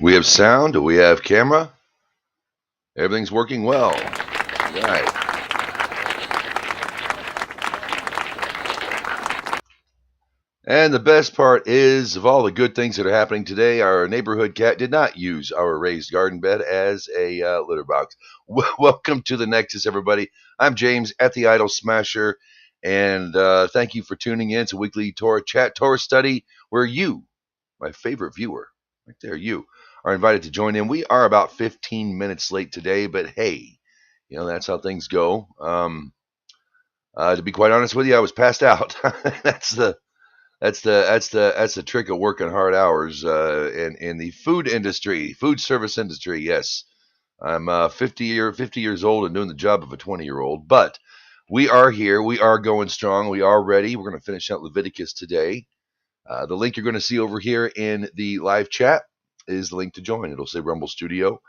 We have sound. We have camera. Everything's working well. Right. And the best part is, of all the good things that are happening today, our neighborhood cat did not use our raised garden bed as a litter box. Welcome to the Nexus, everybody. I'm James at the Idol Smasher, and thank you for tuning in to weekly Torah chat, Torah study, where you, my favorite viewer, right there, you are invited to join in. We are about 15 minutes late today, but hey, that's how things go. To be quite honest with you, I was passed out. that's the that's the trick of working hard hours in the food industry, food service industry. Yes, I'm 50 years old and doing the job of a 20-year-old, but we are here. We are going strong. We are ready. We're going to finish out Leviticus today. The link you're going to see over here in the live chat is the link to join. It'll say Rumble Studio.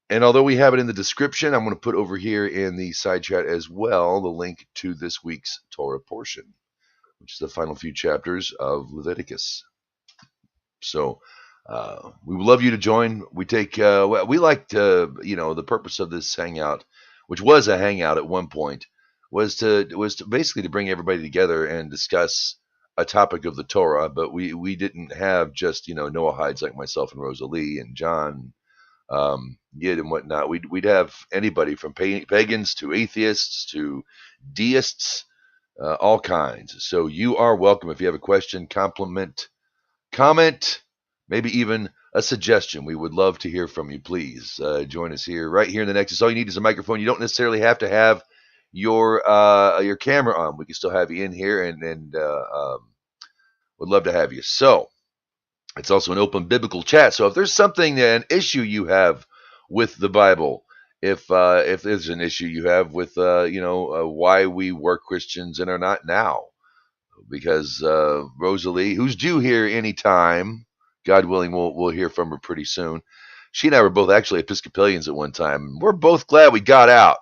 And although we have it in the description, I'm going to put over here in the side chat as well the link to this week's Torah portion, which is the final few chapters of Leviticus. So we would love you to join. We take, we like to, the purpose of this hangout, which was a hangout at one point, was to basically to bring everybody together and discuss a topic of the Torah. But we didn't have just Noahides like myself and Rosalie and John, Yid and whatnot. We'd have anybody from pagans to atheists to deists, all kinds. So you are welcome if you have a question, compliment, comment, maybe even a suggestion. We would love to hear from you. Please join us here, right here in the Nexus. All you need is a microphone. You don't necessarily have to have your camera on. We can still have you in here, and would love to have you. So it's also an open biblical chat. So if there's something, an issue you have with the Bible, if there's an issue you have with why we were Christians and are not now, because Rosalie, who's due here anytime, God willing, we'll hear from her pretty soon. She and I were both actually Episcopalians at one time. We're both glad we got out,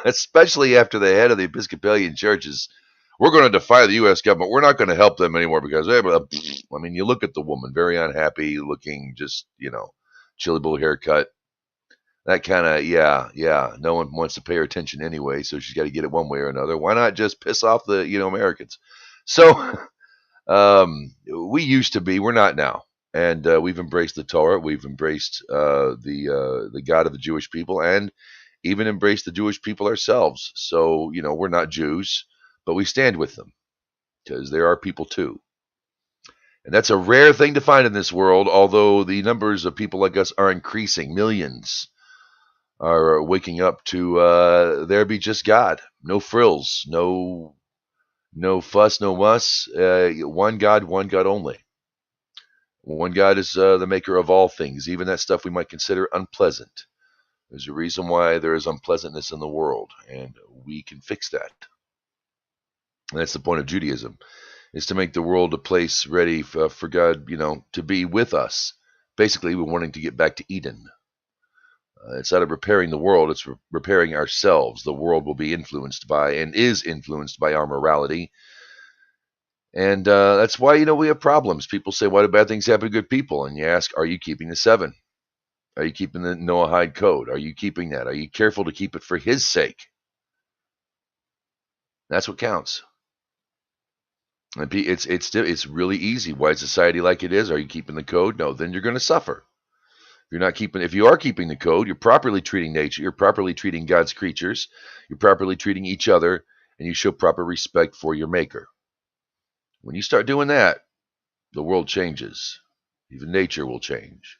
especially after the head of the Episcopalian churches. We're going to defy the U.S. government. We're not going to help them anymore because, I mean, you look at the woman, very unhappy looking, just, chilly bowl haircut. That kind of, yeah. No one wants to pay her attention anyway, so she's got to get it one way or another. Why not just piss off the, Americans? So we used to be, we're not now. And we've embraced the Torah. We've embraced the God of the Jewish people, and even embraced the Jewish people ourselves. So, we're not Jews, but we stand with them because there are people too. And that's a rare thing to find in this world, although the numbers of people like us are increasing. Millions are waking up to there be just God. No frills, no fuss, no muss. One God only. One God is the maker of all things, even that stuff we might consider unpleasant. There's a reason why there is unpleasantness in the world, and we can fix that. And that's the point of Judaism, is to make the world a place ready for God, to be with us. Basically, we're wanting to get back to Eden. It's not of repairing the world, it's repairing ourselves. The world will be influenced by, and is influenced by, our morality. And that's why, we have problems. People say, why do bad things happen to good people? And you ask, are you keeping the 7? Are you keeping the Noahide code? Are you keeping that? Are you careful to keep it for his sake? That's what counts. And it's really easy. Why is society like it is? Are you keeping the code? No, then you're going to suffer. If you are keeping the code, you're properly treating nature, you're properly treating God's creatures, you're properly treating each other, and you show proper respect for your maker. When you start doing that, the world changes. Even nature will change.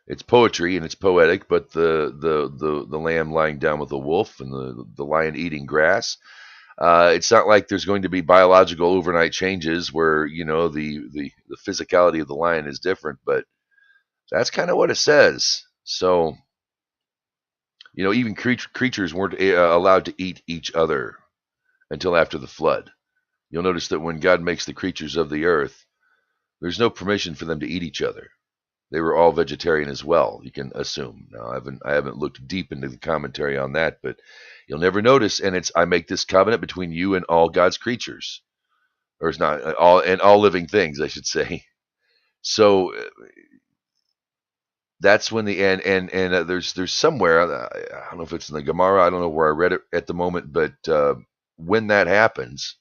It's poetry and it's poetic, but the lamb lying down with the wolf and the lion eating grass, it's not like there's going to be biological overnight changes where the physicality of the lion is different, but that's kind of what it says. So even creatures weren't allowed to eat each other until after the flood. You'll notice that when God makes the creatures of the earth, there's no permission for them to eat each other. They were all vegetarian as well, you can assume. Now, I haven't looked deep into the commentary on that, but you'll never notice. And I make this covenant between you and all God's creatures, or it's not all living things, I should say. So that's when the and there's somewhere, I don't know if it's in the Gemara, I don't know where I read it at the moment, but when that happens,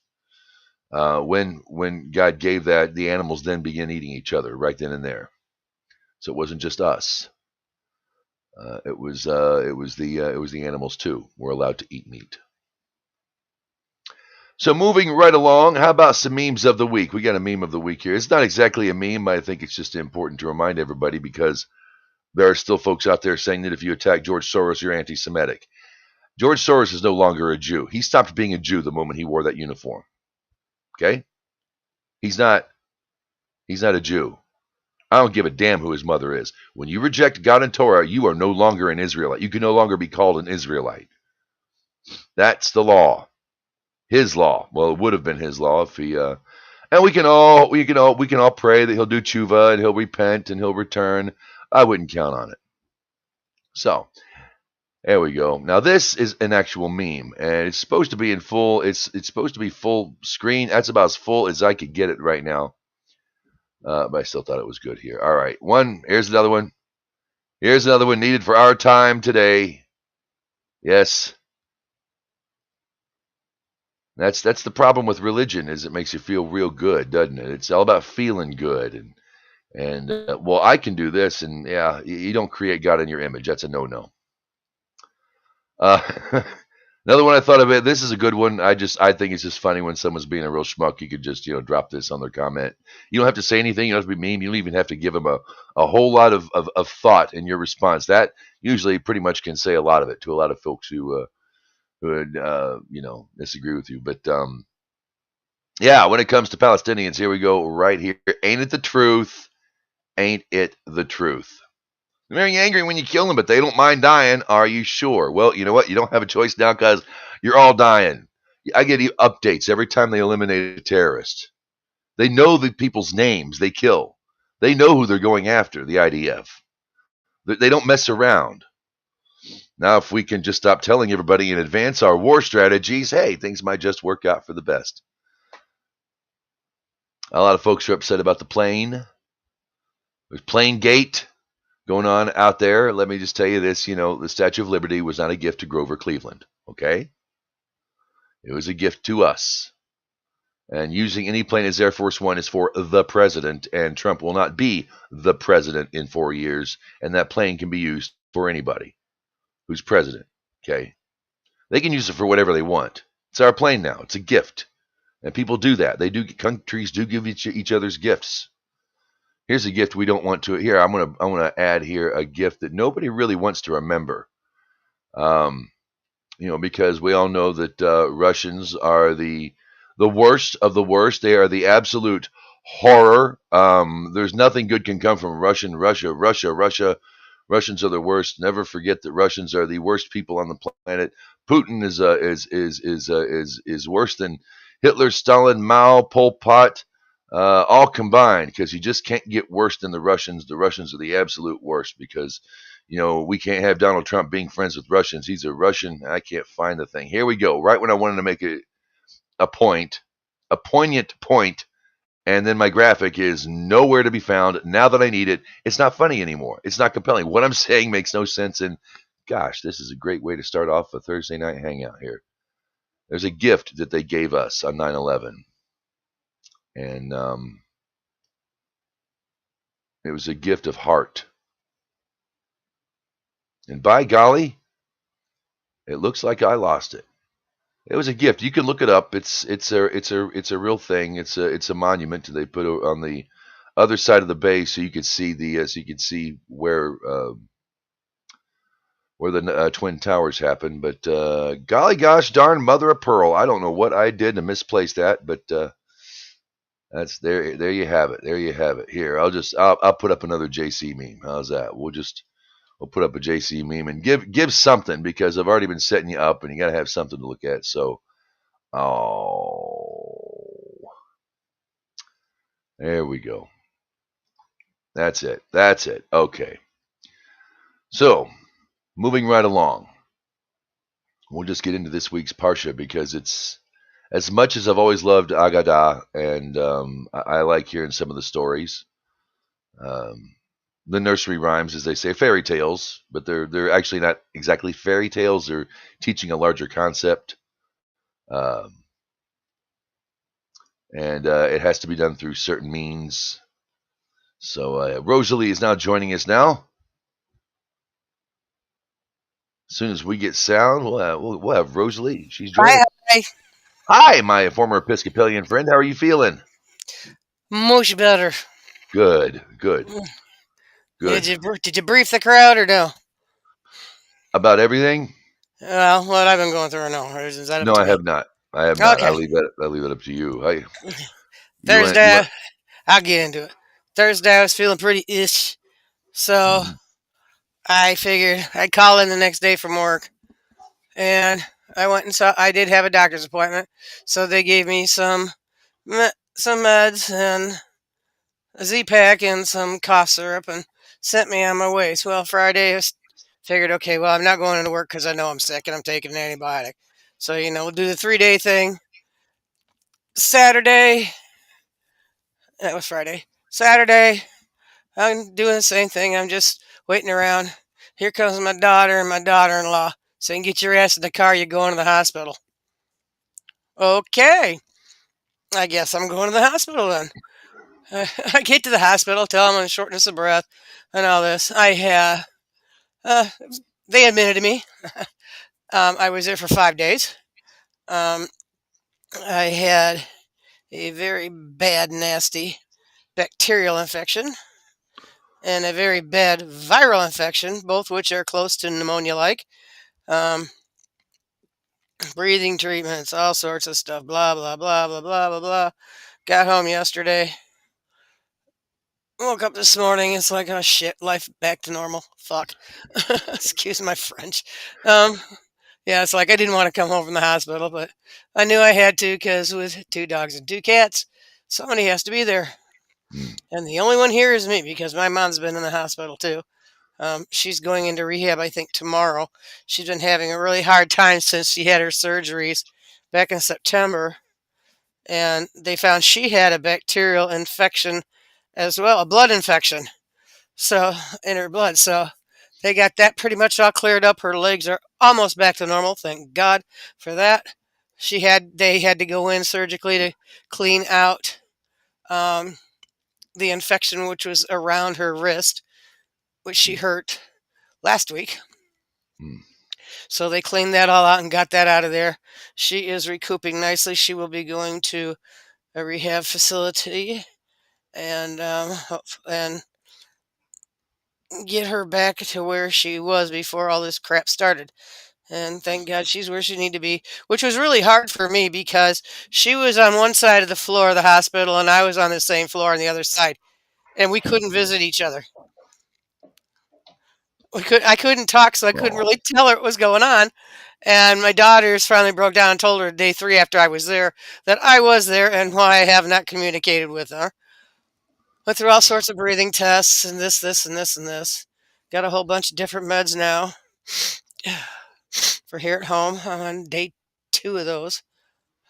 when God gave that, the animals then begin eating each other right then and there. So it wasn't just us. It was the animals too were allowed to eat meat. So moving right along, how about some memes of the week? We got a meme of the week here. It's not exactly a meme, but I think it's just important to remind everybody because there are still folks out there saying that if you attack George Soros, you're anti-Semitic. George Soros is no longer a Jew. He stopped being a Jew the moment he wore that uniform. Okay? He's not a Jew. I don't give a damn who his mother is. When you reject God and Torah, you are no longer an Israelite. You can no longer be called an Israelite. That's the law. His law. Well, it would have been his law if he and we can all pray that he'll do tshuva and he'll repent and he'll return. I wouldn't count on it. So, there we go. Now this is an actual meme, and it's supposed to be in full. It's supposed to be full screen. That's about as full as I could get it right now. But I still thought it was good here. All right, here's another one. Here's another one needed for our time today. Yes, that's the problem with religion is it makes you feel real good, doesn't it? It's all about feeling good, and well, I can do this, and yeah, you don't create God in your image. That's a no-no. Another one I thought of it. This is a good one. I think it's just funny when someone's being a real schmuck. You could just drop this on their comment. You don't have to say anything. You don't have to be mean. You don't even have to give them a whole lot of thought in your response. That usually pretty much can say a lot of it to a lot of folks who would disagree with you. But yeah, when it comes to Palestinians, here we go right here. Ain't it the truth? Ain't it the truth? They're very angry when you kill them, but they don't mind dying. Are you sure? Well, you know what? You don't have a choice now because you're all dying. I get updates every time they eliminate a terrorist. They know the people's names they kill. They know who they're going after, the IDF. They don't mess around. Now, if we can just stop telling everybody in advance our war strategies, hey, things might just work out for the best. A lot of folks are upset about the plane. There's plane gate going on out there. Let me just tell you this, the Statue of Liberty was not a gift to Grover Cleveland, okay? It was a gift to us. And using any plane as Air Force One is for the president, and Trump will not be the president in 4 years, and that plane can be used for anybody who's president, okay? They can use it for whatever they want. It's our plane now. It's a gift. And people do that. Countries do give each other's gifts. Here's a gift we don't want to. Here, I'm gonna add here a gift that nobody really wants to remember. Because we all know that Russians are the worst of the worst. They are the absolute horror. There's nothing good can come from Russia. Russians are the worst. Never forget that Russians are the worst people on the planet. Putin is worse than Hitler, Stalin, Mao, Pol Pot, all combined, because you just can't get worse than the Russians. The Russians are the absolute worst because, we can't have Donald Trump being friends with Russians. He's a Russian. I can't find the thing. Here we go. Right when I wanted to make a poignant point, and then my graphic is nowhere to be found. Now that I need it, it's not funny anymore. It's not compelling. What I'm saying makes no sense. And gosh, this is a great way to start off a Thursday night hangout here. There's a gift that they gave us on 9/11. And it was a gift of heart. And by golly, it looks like I lost it. It was a gift. You can look it up. It's a real thing. It's a monument they put on the other side of the bay, so you could see where the Twin Towers happened. But golly gosh darn mother of pearl, I don't know what I did to misplace that, but that's there. There you have it. There you have it. Here, I'll put up another JC meme. How's that? We'll put up a JC meme and give something, because I've already been setting you up, and you got to have something to look at. So, there we go. That's it. Okay. So, moving right along, we'll just get into this week's Parsha, because it's, as much as I've always loved Agadah, and I like hearing some of the stories. the nursery rhymes, as they say, fairy tales, but they're actually not exactly fairy tales. They're teaching a larger concept, um, and it has to be done through certain means. So Rosalie is now joining us now. As soon as we get sound, we'll have Rosalie. She's joining. Hi. Hi, my former Episcopalian friend. How are you feeling? Much better. Good, good, good. Did you brief the crowd or no? About everything? Well, what I've been going through or no? Or is that up No, to I me? have not. I have not. Okay. I leave it up to you. You Thursday, want? I'll get into it. Thursday, I was feeling pretty ish, so Mhm. I figured I'd call in the next day from work, and I went and saw. I did have a doctor's appointment, so they gave me some meds and a Z-Pack and some cough syrup, and sent me on my way. So, well, Friday, I figured, okay, well, I'm not going into work because I know I'm sick and I'm taking an antibiotic. So, we'll do the 3-day thing. Saturday, that was Friday. Saturday, I'm doing the same thing. I'm just waiting around. Here comes my daughter and my daughter-in-law saying, "Get your ass in the car. You're going to the hospital." Okay, I guess I'm going to the hospital then. I get to the hospital, tell them I'm in shortness of breath and all this. Uh, they admitted to me. I was there for 5 days. Um, I had a very bad, nasty bacterial infection and a very bad viral infection, both which are close to pneumonia like. Um, breathing treatments, all sorts of stuff, blah, blah, blah, blah, blah, blah, blah. Got home yesterday. Woke up this morning. It's like, oh shit, life back to normal. Fuck. Excuse my French. Um, yeah, it's like I didn't want to come home from the hospital, but I knew I had to because with 2 dogs and 2 cats, somebody has to be there. Mm, And the only one here is me because my mom's been in the hospital too. She's going into rehab, I think, tomorrow. She's been having a really hard time since she had her surgeries back in September. And they found she had a bacterial infection as well, a blood infection. So, in her blood. So, they got that pretty much all cleared up. Her legs are almost back to normal. Thank God for that. They had to go in surgically to clean out um, the infection, which was around her wrist, which she mm, hurt last week. mm, So they cleaned that all out and got that out of there. She is recouping nicely. She will be going to a rehab facility and get her back to where she was before all this crap started. And thank God she's where she needed to be, which was really hard for me because she was on one side of the floor of the hospital and I was on the same floor on the other side, and we couldn't visit each other. I couldn't talk, so I couldn't oh, really tell her what was going on. And my daughters finally broke down and told her day 3 after I was there that I was there and why I have not communicated with her. Went through all sorts of breathing tests and this, and this, and this. Got a whole bunch of different meds now for here at home. I'm on day 2 of those.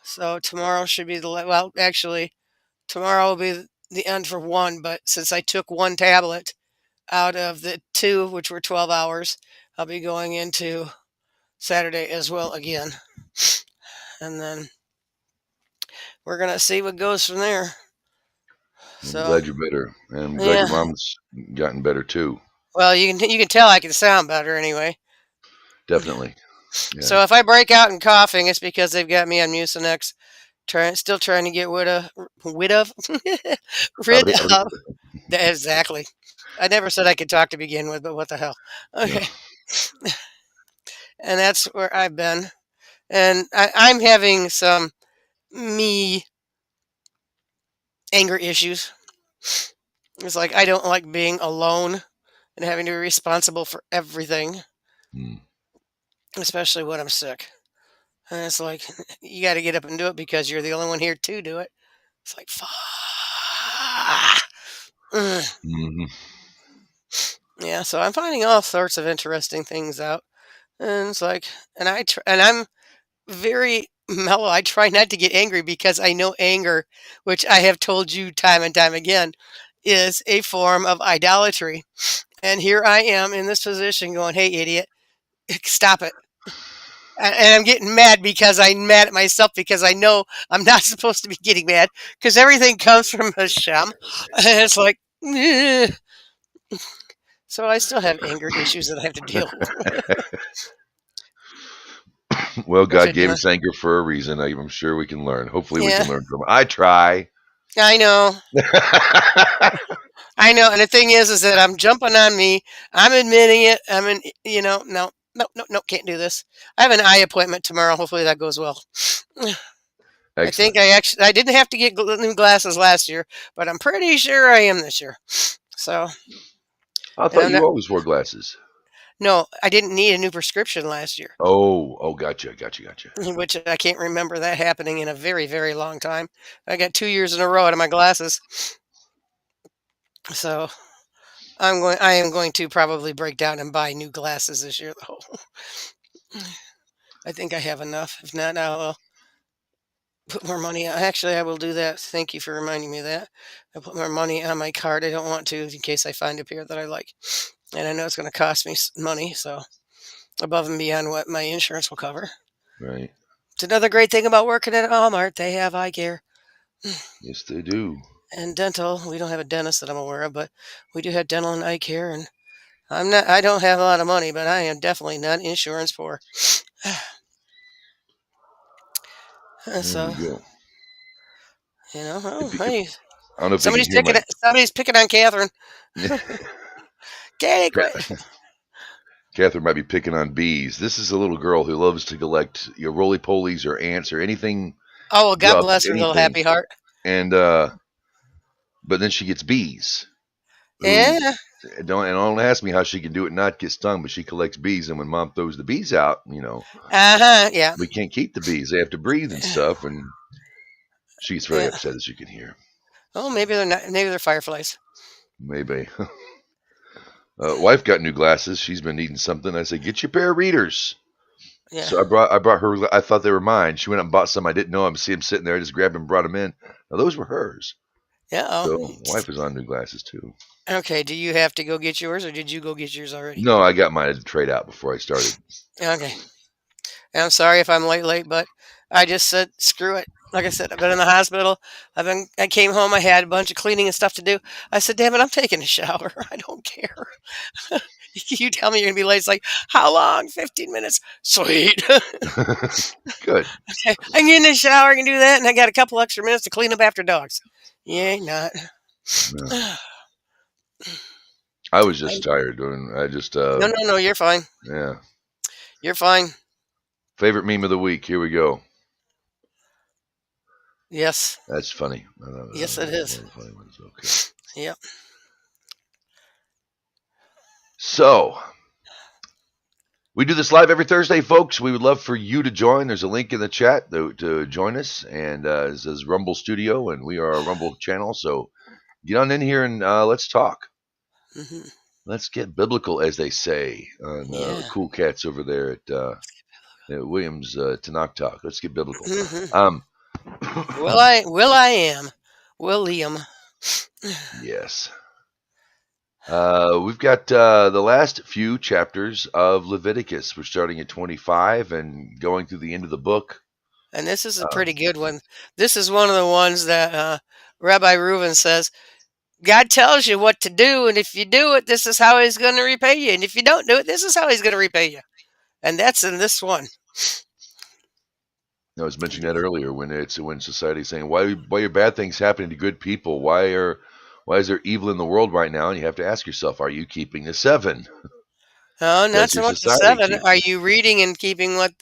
So tomorrow should be well, actually, tomorrow will be the end for one, but since I took one tablet out of the 2, which were 12 hours, I'll be going into Saturday as well again. And then we're going to see what goes from there. I'm So, glad you're better, and I'm glad yeah. your mom's gotten better too. Well, you can tell I can sound better anyway. Definitely. Yeah. So if I break out in coughing, it's because they've got me on Mucinex, still trying to get rid of, rid of. Exactly. I never said I could talk to begin with, but what the hell? Yeah. Okay, and that's where I've been, and I'm having some me anger issues. It's like I don't like being alone and having to be responsible for everything, Mm, especially when I'm sick. And it's like you got to get up and do it because you're the only one here to do it. It's like fuck. Mm. mhm, Yeah, so I'm finding all sorts of interesting things out, and it's like, and I'm very mellow. I try not to get angry because I know anger, which I have told you time and time again, is a form of idolatry. And here I am in this position going, hey, idiot, stop it. And I'm getting mad because I'm mad at myself because I know I'm not supposed to be getting mad because everything comes from Hashem. And it's like, eh. So I still have anger issues that I have to deal with, Well, which God I gave do. us anger for a reason. I'm sure we can learn. Hopefully, we Yeah, can learn from it. I try. I know. I know. And the thing is that I'm jumping on me. I'm admitting it. No, no, no, no, can't do this. I have an eye appointment tomorrow. Hopefully that goes well. I Excellent. think I didn't have to get new glasses last year, but I'm pretty sure I am this year. So, I and thought I'm you not. always wore glasses. No, I didn't need a new prescription last year, Oh, gotcha, gotcha, gotcha. which I can't remember that happening in a very, very long time. I got 2 years in a row out of my glasses, so I am going to probably break down and buy new glasses this year, though. I think I have enough. If not, I'll put more money. Actually, I will do that. Thank you for reminding me of that. I'll put more money on my card. I don't want to in case I find a pair that I like, and I know it's going to cost me money. So above and beyond what my insurance will cover. Right. It's another great thing about working at Walmart. They have eye care Yes, they do. and dental. We don't have a dentist that I'm aware of, but we do have dental and eye care. And I'm not. I don't have a lot of money, but I am definitely not insurance poor. There So we go. oh, If, hey, I don't know if you can hear my. somebody's picking on Catherine. Katie, quit. Catherine might be picking on bees. This is a little girl who loves to collect roly polies or ants or anything, Oh well, God grubs, bless her little anything. happy heart. And but then she gets bees who Yeah. don't ask me how she can do it and not get stung, but she collects bees, and when mom throws the bees out, Uh huh. Yeah. we can't keep the bees. They have to breathe and stuff, and she gets very Yeah. upset, as you can hear. Oh, maybe they're not. Maybe they're fireflies. Maybe. Wife got new glasses. She's been needing something. I said, get your pair of readers. Yeah. So I brought her. I thought they were mine. She went out and bought some. I didn't know them. See them sitting there. I just grabbed them and brought them in. Now those were hers. Yeah. So Oh. wife is on new glasses too. Okay. Do you have to go get yours, or did you go get yours already? No, I got mine to trade out before I started. Okay. And I'm sorry if I'm late, but I just said screw it. Like I said, I've been in the hospital. I came home. I had a bunch of cleaning and stuff to do. I said, damn it, I'm taking a shower. I don't care. You tell me you're gonna be late. It's like, how long? 15 minutes. Sweet. Good. Okay, I can get in the shower. I can do that, and I got a couple extra minutes to clean up after dogs. Yeah, not. No, I, I was just tired. I just no, no, no. You're fine. yeah. You're fine. Favorite meme of the week. Here we go. Yes. That's funny. Yes, it is. Funny ones. Okay. Yep. So we do this live every Thursday, folks. We would love for you to join. There's a link in the chat to join us, and it says Rumble Studio, and we are a Rumble channel. So get on in here and let's talk. Hmm. Let's get biblical, as they say on the Yeah. cool cats over there at Williams Tanakh Talk. Let's get biblical. Hmm. Um, Will I? Will I am. William. yes. We've got the last few chapters of Leviticus. We're starting at 25 and going through the end of the book. And this is a Um, pretty good one. This is one of the ones that Rabbi Reuven says God tells you what to do, and if you do it, this is how He's going to repay you. And if you don't do it, this is how He's going to repay you. And that's in this one. I was mentioning that earlier when society's saying why are bad things happening to good people? Why is there evil in the world right now? And you have to ask yourself, are you keeping the seven? Oh, not Does so your much the society seven. keep Are them? you reading and keeping what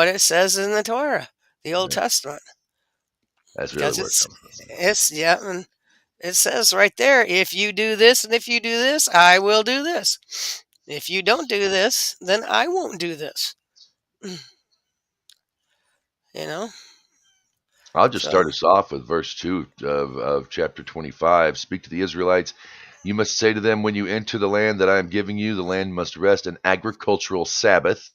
it says in the Torah, the Old Right. Testament? That's really Because where it comes from. it's yeah, and it says right there, if you do this and if you do this, I will do this. If you don't do this, then I won't do this. You know. I'll just So. start us off with verse 2 of chapter 25. Speak to the Israelites. You must say to them, when you enter the land that I am giving you, the land must rest an agricultural Sabbath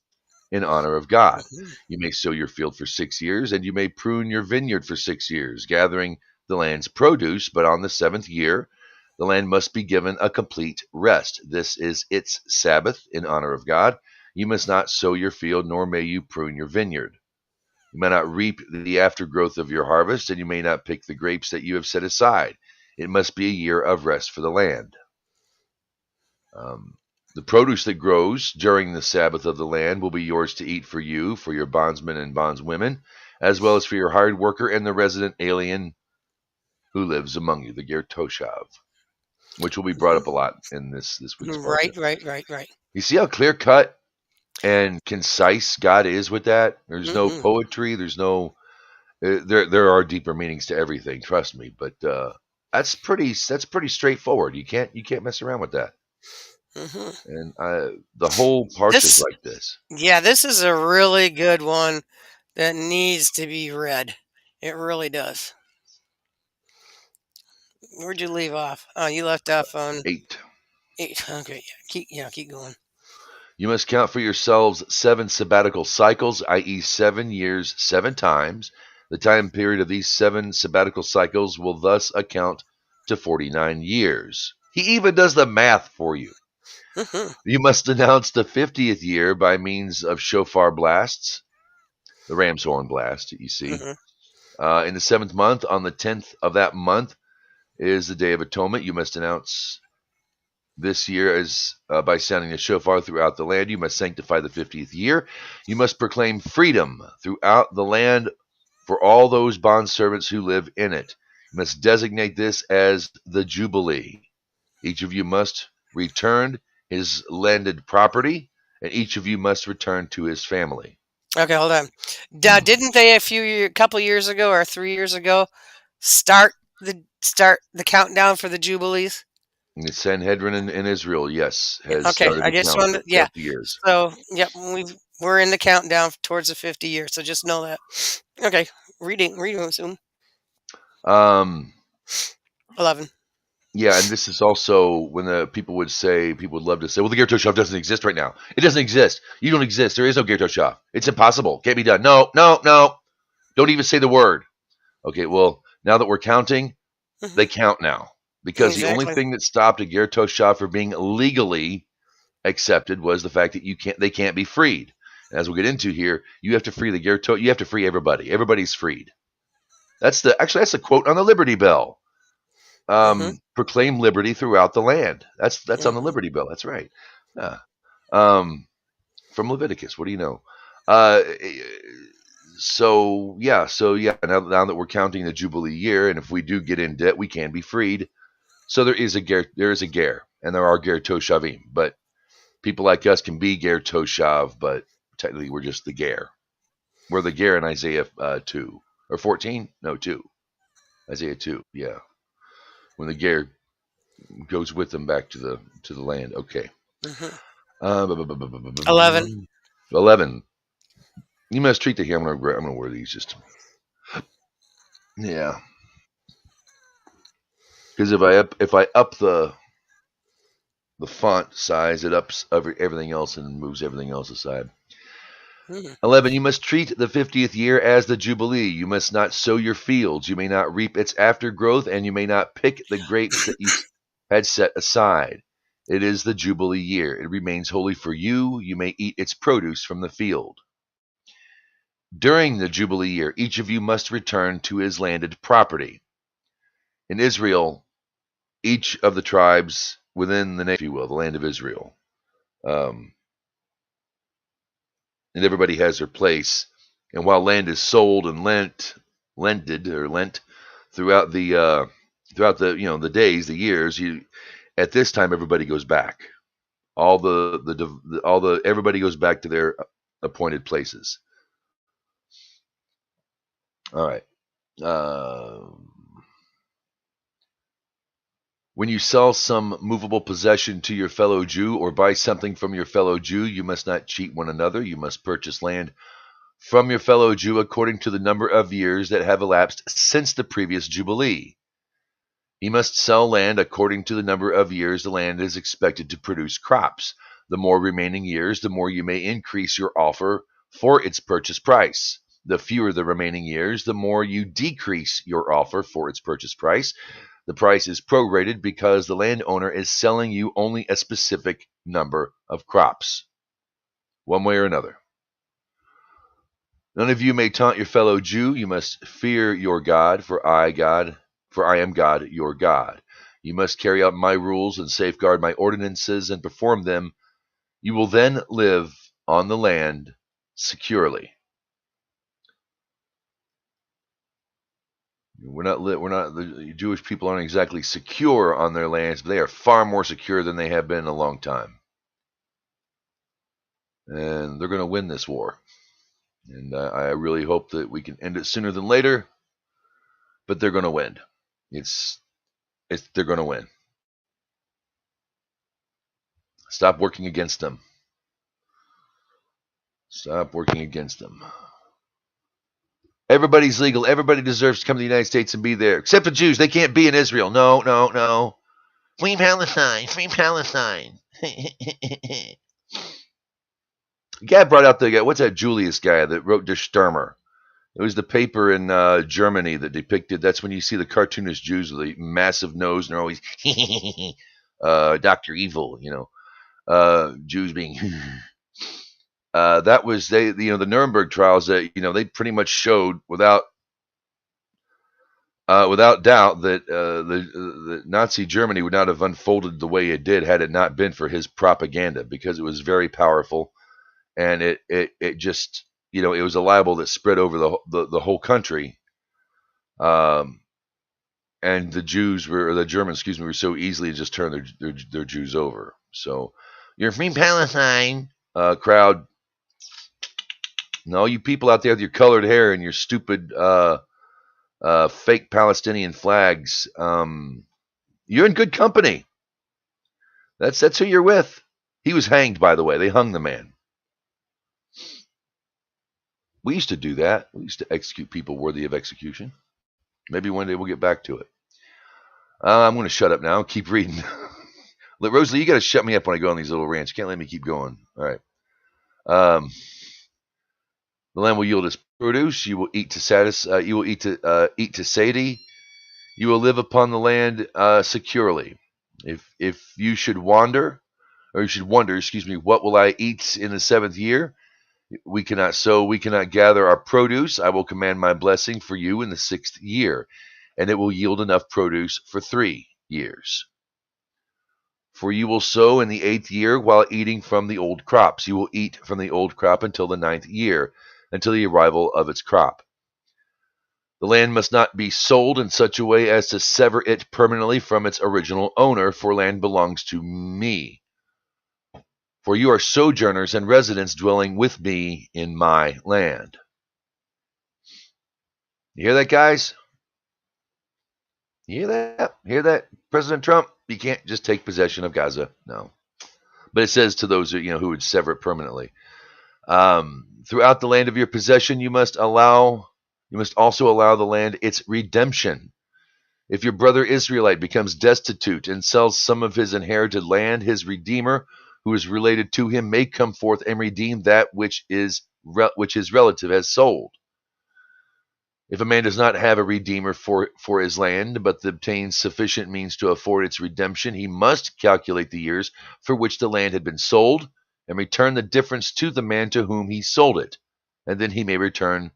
in honor of God. Mhm. You may sow your field for 6 years, and you may prune your vineyard for 6 years, gathering the land's produce. But on the seventh year, The land must be given a complete rest. This is its Sabbath in honor of God. You must not sow your field, nor may you prune your vineyard. You may not reap the aftergrowth of your harvest, and you may not pick the grapes that you have set aside. It must be a year of rest for the land. The produce that grows during the Sabbath of the land will be yours to eat for you, for your bondsmen and bondswomen, as well as for your hired worker and the resident alien who lives among you, the Ger Toshav, which will be brought up a lot in this week's Parsha. Right. You see how clear cut and concise God is with that? There's no Mm-hmm. poetry. There's no there are deeper meanings to everything. Trust me, but that's pretty straightforward. You can't mess around with that. Mm-hmm. And the whole Parsha is This, like this. yeah, this is a really good one that needs to be read. It really does. Where'd you leave off? Oh, you left off on 8. 8. Okay, keep going. You must count for yourselves 7 sabbatical cycles, i.e., 7 years, 7 times. The time period of these 7 sabbatical cycles will thus account to 49 years. He even does the math for you. Mm-hmm. You must announce the 50th year by means of shofar blasts, the ram's horn blast, you see. Mm-hmm. In the 7th month, on the 10th of that month, is the Day of Atonement. You must announce this year as by sounding the shofar throughout the land. You must sanctify the 50th year. You must proclaim freedom throughout the land for all those bondservants who live in it. You must designate this as the Jubilee. Each of you must return his landed property, and each of you must return to his family. Okay, hold on. Didn't they couple years ago or 3 years ago start the countdown for the jubilees? The Sanhedrin in Israel, yes, Yeah, has okay, started I the just count wanted. for Yeah. 50 years. So, yep, we're in the countdown towards the 50 years. So just know that. Okay, reading, soon. Um, 11. Yeah, and this is also when the people would love to say, well, the Ger Toshav doesn't exist right now. It doesn't exist. You don't exist. There is no Ger Toshav. It's impossible. Can't be done. No. Don't even say the word. Okay, well, now that we're counting, Hmm. they count now. Because the only Exactly. thing that stopped a Ger Toshav from being legally accepted was the fact that they can't be freed. And as we'll get into here, you have to free the Ger Toshav. You have to free everybody. Everybody's freed. That's the quote on the Liberty Bell. Hmm. Proclaim liberty throughout the land. That's on the Hmm. Liberty Bell. That's right. Yeah. Um, from Leviticus. What do you know? Uh, so yeah. Now that we're counting the Jubilee year, and if we do get in debt, we can be freed. So there is a ger, and there are ger toshavim. But people like us can be ger toshav, but technically we're just the ger. We're the ger in Isaiah 2 or 14. No, 2. Isaiah 2. Yeah, when the ger goes with them back to the land. Okay. Hmm. Uh, 11. 11. You must treat the here. I'm gonna wear these just. Yeah, because if I up the font size, it ups everything else and moves everything else aside. Hmm. 11. You must treat the 50th year as the Jubilee. You must not sow your fields. You may not reap its aftergrowth, and you may not pick the grapes that you had set aside. It is the Jubilee year. It remains holy for you. You may eat its produce from the field. During the Jubilee year, each of you must return to his landed property. In Israel, each of the tribes within the nation, if you will, the land of Israel, um, and everybody has their place. And while land is sold and lent throughout the days, the years, at this time everybody goes back. Everybody goes back to their appointed places. All right. When you sell some movable possession to your fellow Jew or buy something from your fellow Jew, you must not cheat one another. You must purchase land from your fellow Jew according to the number of years that have elapsed since the previous Jubilee. You must sell land according to the number of years the land is expected to produce crops. The more remaining years, the more you may increase your offer for its purchase price. The fewer the remaining years, the more you decrease your offer for its purchase price. The price is prorated because the landowner is selling you only a specific number of crops, one way or another. None of you may taunt your fellow Jew. You must fear your God, for I am God, your God. You must carry out my rules and safeguard my ordinances and perform them. You will then live on the land securely. The Jewish people aren't exactly secure on their lands, but they are far more secure than they have been in a long time. And they're going to win this war. And I really hope that we can end it sooner than later, but they're going to win. They're going to win. Stop working against them. Stop working against them. Everybody's legal. Everybody deserves to come to the United States and be there, except the Jews. They can't be in Israel. No, no, no. Free Palestine. Free Palestine. Guy brought out the guy. What's that Julius guy that wrote Der Stürmer? It was the paper in Germany that depicted. That's when you see the cartoonist Jews with a massive nose and they're always Dr. Evil, Jews being. That was the Nuremberg trials that they pretty much showed without doubt that the Nazi Germany would not have unfolded the way it did had it not been for his propaganda, because it was very powerful, and it just it was a libel that spread over the whole country, and the Germans, were so easily to just turn their Jews over. So you're free Palestine, crowd. No, you people out there with your colored hair and your stupid fake Palestinian flags, you're in good company. That's who you're with. He was hanged, by the way. They hung the man. We used to do that. We used to execute people worthy of execution. Maybe one day we'll get back to it. I'm going to shut up now. Keep reading. Rosalie, you got to shut me up when I go on these little rants. You can't let me keep going. All right. The land will yield its produce. You will eat to satisfy. You will eat to satiety. You will live upon the land securely. If you should wander, or you should wonder, what will I eat in the 7th year? We cannot sow, we cannot gather our produce. I will command my blessing for you in the 6th year, and it will yield enough produce for 3 years. For you will sow in the 8th year while eating from the old crops. You will eat from the old crop until the 9th year, until the arrival of its crop. The land must not be sold in such a way as to sever it permanently from its original owner, for land belongs to me. For you are sojourners and residents dwelling with me in my land. You hear that, guys? You hear that? Hear that, President Trump? You can't just take possession of Gaza. No. But it says to those who would sever it permanently. Throughout the land of your possession, you must also allow the land its redemption. If your brother Israelite becomes destitute and sells some of his inherited land, his redeemer, who is related to him, may come forth and redeem that which his relative has sold. If a man does not have a redeemer for his land, but obtains sufficient means to afford its redemption, he must calculate the years for which the land had been sold and return the difference to the man to whom he sold it, and then he may return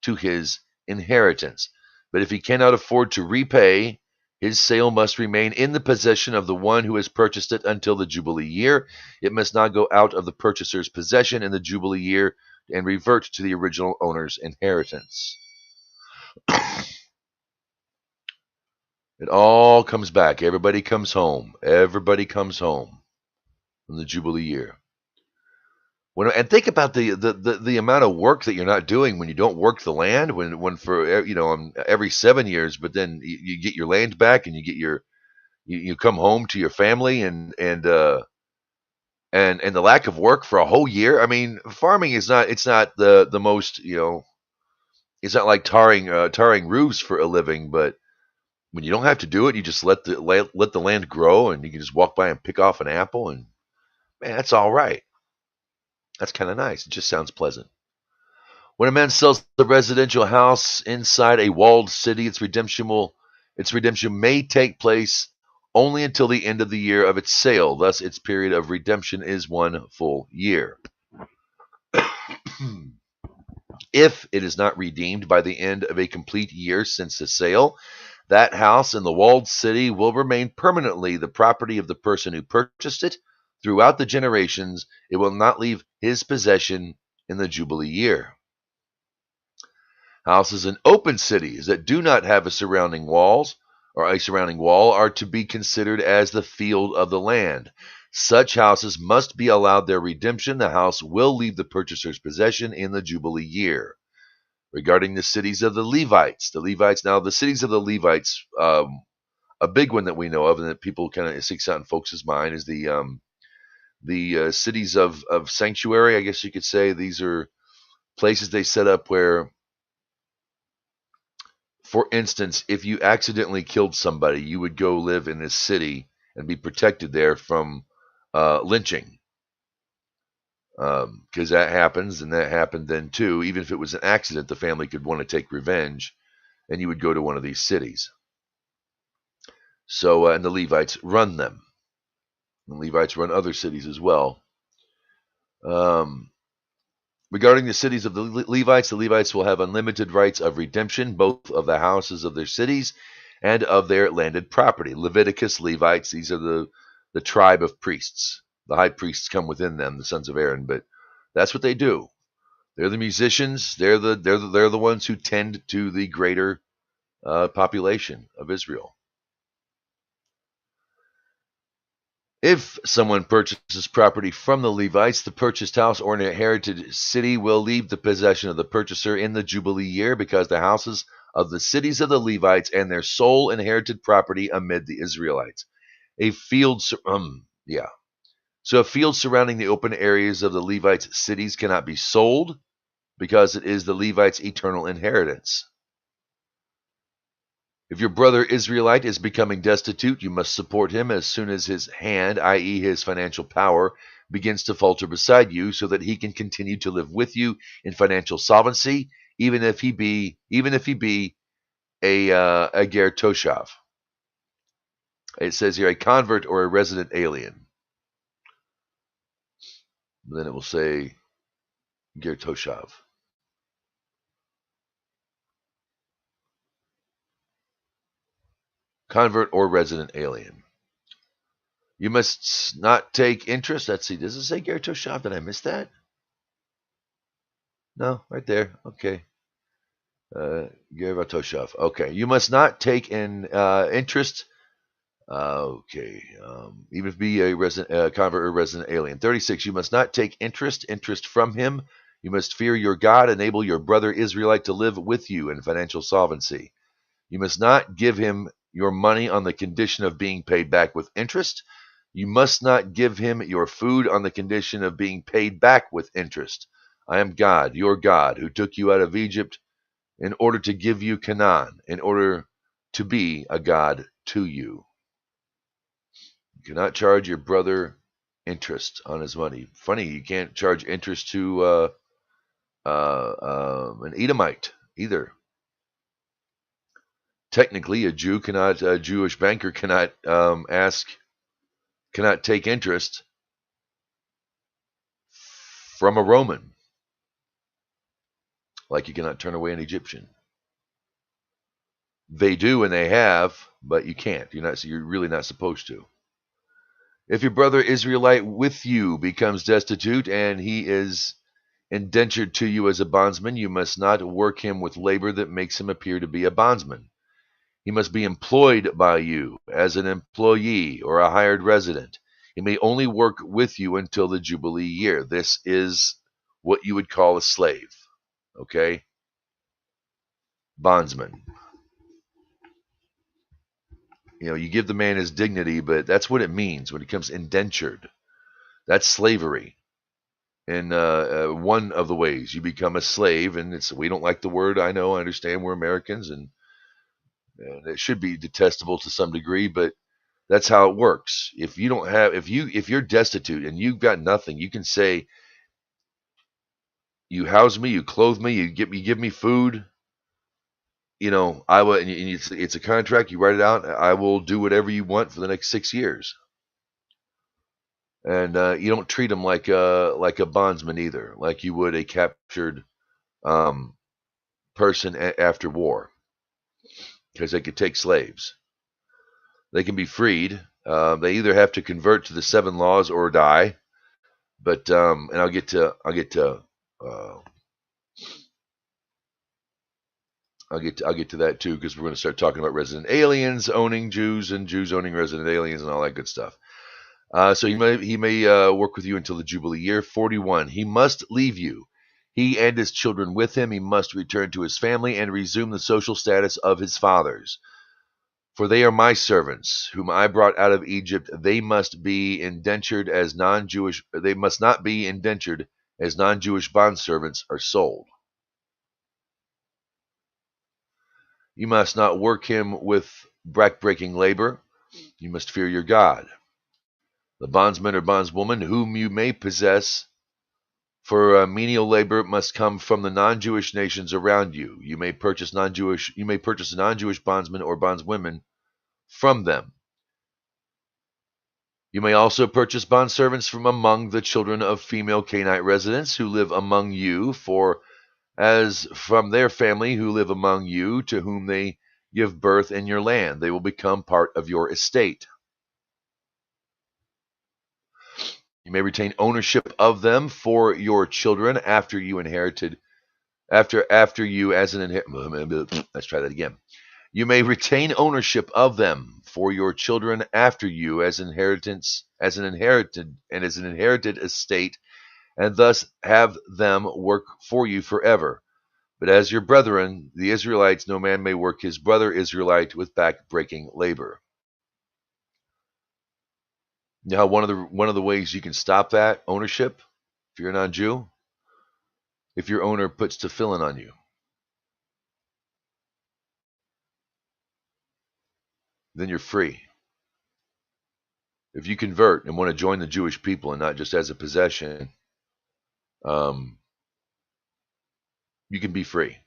to his inheritance. But if he cannot afford to repay, his sale must remain in the possession of the one who has purchased it until the Jubilee year. It must not go out of the purchaser's possession in the Jubilee year and revert to the original owner's inheritance. It all comes back. Everybody comes home. Everybody comes home from the Jubilee year. And think about the amount of work that you're not doing when you don't work the land. When for every 7 years, but then you get your land back and you get you come home to your family, and the lack of work for a whole year. I mean, farming is not. It's not the most. It's not like tarring roofs for a living, but when you don't have to do it, you just let the land grow, and you can just walk by and pick off an apple, and man, that's all right. That's kind of nice. It just sounds pleasant. When a man sells a residential house inside a walled city, its redemption will Its redemption may take place only until the end of the year of its sale. Thus, its period of redemption is 1 full year. If it is not redeemed by the end of a complete year since the sale, that house in the walled city will remain permanently the property of the person who purchased it. Throughout the generations, it will not leave his possession in the Jubilee year. Houses in open cities that do not have a surrounding wall are to be considered as the field of the land. Such houses must be allowed their redemption. The house will leave the purchaser's possession in the Jubilee year. Regarding the cities of the Levites, now the cities of the Levites, a big one that we know of and that people kind of sticks out in folks' mind is the cities of sanctuary, I guess you could say. These are places they set up where, for instance, if you accidentally killed somebody, you would go live in this city and be protected there from lynching. Because that happens, and that happened then too. Even if it was an accident, the family could want to take revenge, and you would go to one of these cities. So, and the Levites run them. The Levites run other cities as well. Regarding the cities of the Levites will have unlimited rights of redemption, both of the houses of their cities and of their landed property. Leviticus, Levites, these are the tribe of priests. The high priests come within them, the sons of Aaron, but that's what they do. They're the musicians. They're the ones who tend to the greater population of Israel. If someone purchases property from the Levites, the purchased house or an inherited city will leave the possession of the purchaser in the Jubilee year, because the houses of the cities of the Levites and their sole inherited property amid the Israelites. A field, So a field surrounding the open areas of the Levites' cities cannot be sold, because it is the Levites' eternal inheritance. If your brother Israelite is becoming destitute, you must support him as soon as his hand, i.e. his financial power, begins to falter beside you, so that he can continue to live with you in financial solvency, even if he be a ger toshav. It says here a convert or a resident alien. Then it will say ger toshav. Convert or resident alien. You must not take interest. Let's see. Does it say ger toshav? Did I miss that? No, right there. Okay. Toshav. Okay. You must not take in interest. Okay. Even if be a resident, convert or resident alien. 36. You must not take interest from him. You must fear your God. Enable your brother Israelite to live with you in financial solvency. You must not give him your money on the condition of being paid back with interest. You must not give him your food on the condition of being paid back with interest. I am God, your God, who took you out of Egypt in order to give you Canaan, in order to be a God to you. You cannot charge your brother interest on his money. Funny, you can't charge interest to an Edomite either. Technically, a Jewish banker cannot take interest from a Roman, like you cannot turn away an Egyptian. They do and they have, but you can't. You're really not supposed to. If your brother Israelite with you becomes destitute and he is indentured to you as a bondsman, you must not work him with labor that makes him appear to be a bondsman. He must be employed by you as an employee or a hired resident. He may only work with you until the Jubilee year. This is what you would call a slave. Okay? Bondsman. You give the man his dignity, but that's what it means when it comes indentured. That's slavery. And one of the ways you become a slave, and we don't like the word. I know, I understand, we're Americans, and it should be detestable to some degree, but that's how it works. If you're destitute and you've got nothing, you can say, you house me, you clothe me, you give me food, I would. And it's a contract. You write it out. I will do whatever you want for the next 6 years. And you don't treat them like a bondsman either, like you would a captured um, person after war, because they could take slaves. They can be freed. They either have to convert to the 7 laws or die. But and uh, I'll get to that too, because we're going to start talking about resident aliens owning Jews and Jews owning resident aliens and all that good stuff. So he may work with you until the Jubilee year 41. He must leave you. He and his children with him. He must return to his family and resume the social status of his fathers. For they are my servants, whom I brought out of Egypt. They must be indentured as non-Jewish. They must not be indentured as non-Jewish bondservants are sold. You must not work him with back-breaking labor. You must fear your God. The bondsman or bondswoman whom you may possess for menial labor must come from the non-Jewish nations around you. You may purchase a non-Jewish bondsman or bondswomen from them. You may also purchase bondservants from among the children of female Canaanite residents who live among you, for as from their family who live among you, to whom they give birth in your land, they will become part of your estate. You may retain ownership of them for your children after you inherited after you as an inherit. Let's try that again. You may retain ownership of them for your children after you as an inherited estate, and thus have them work for you forever. But as your brethren, the Israelites, no man may work his brother Israelite with back-breaking labor. Now, one of the ways you can stop that ownership, if you're a non-Jew, if your owner puts tefillin on you, then you're free. If you convert and want to join the Jewish people and not just as a possession, um, you can be free.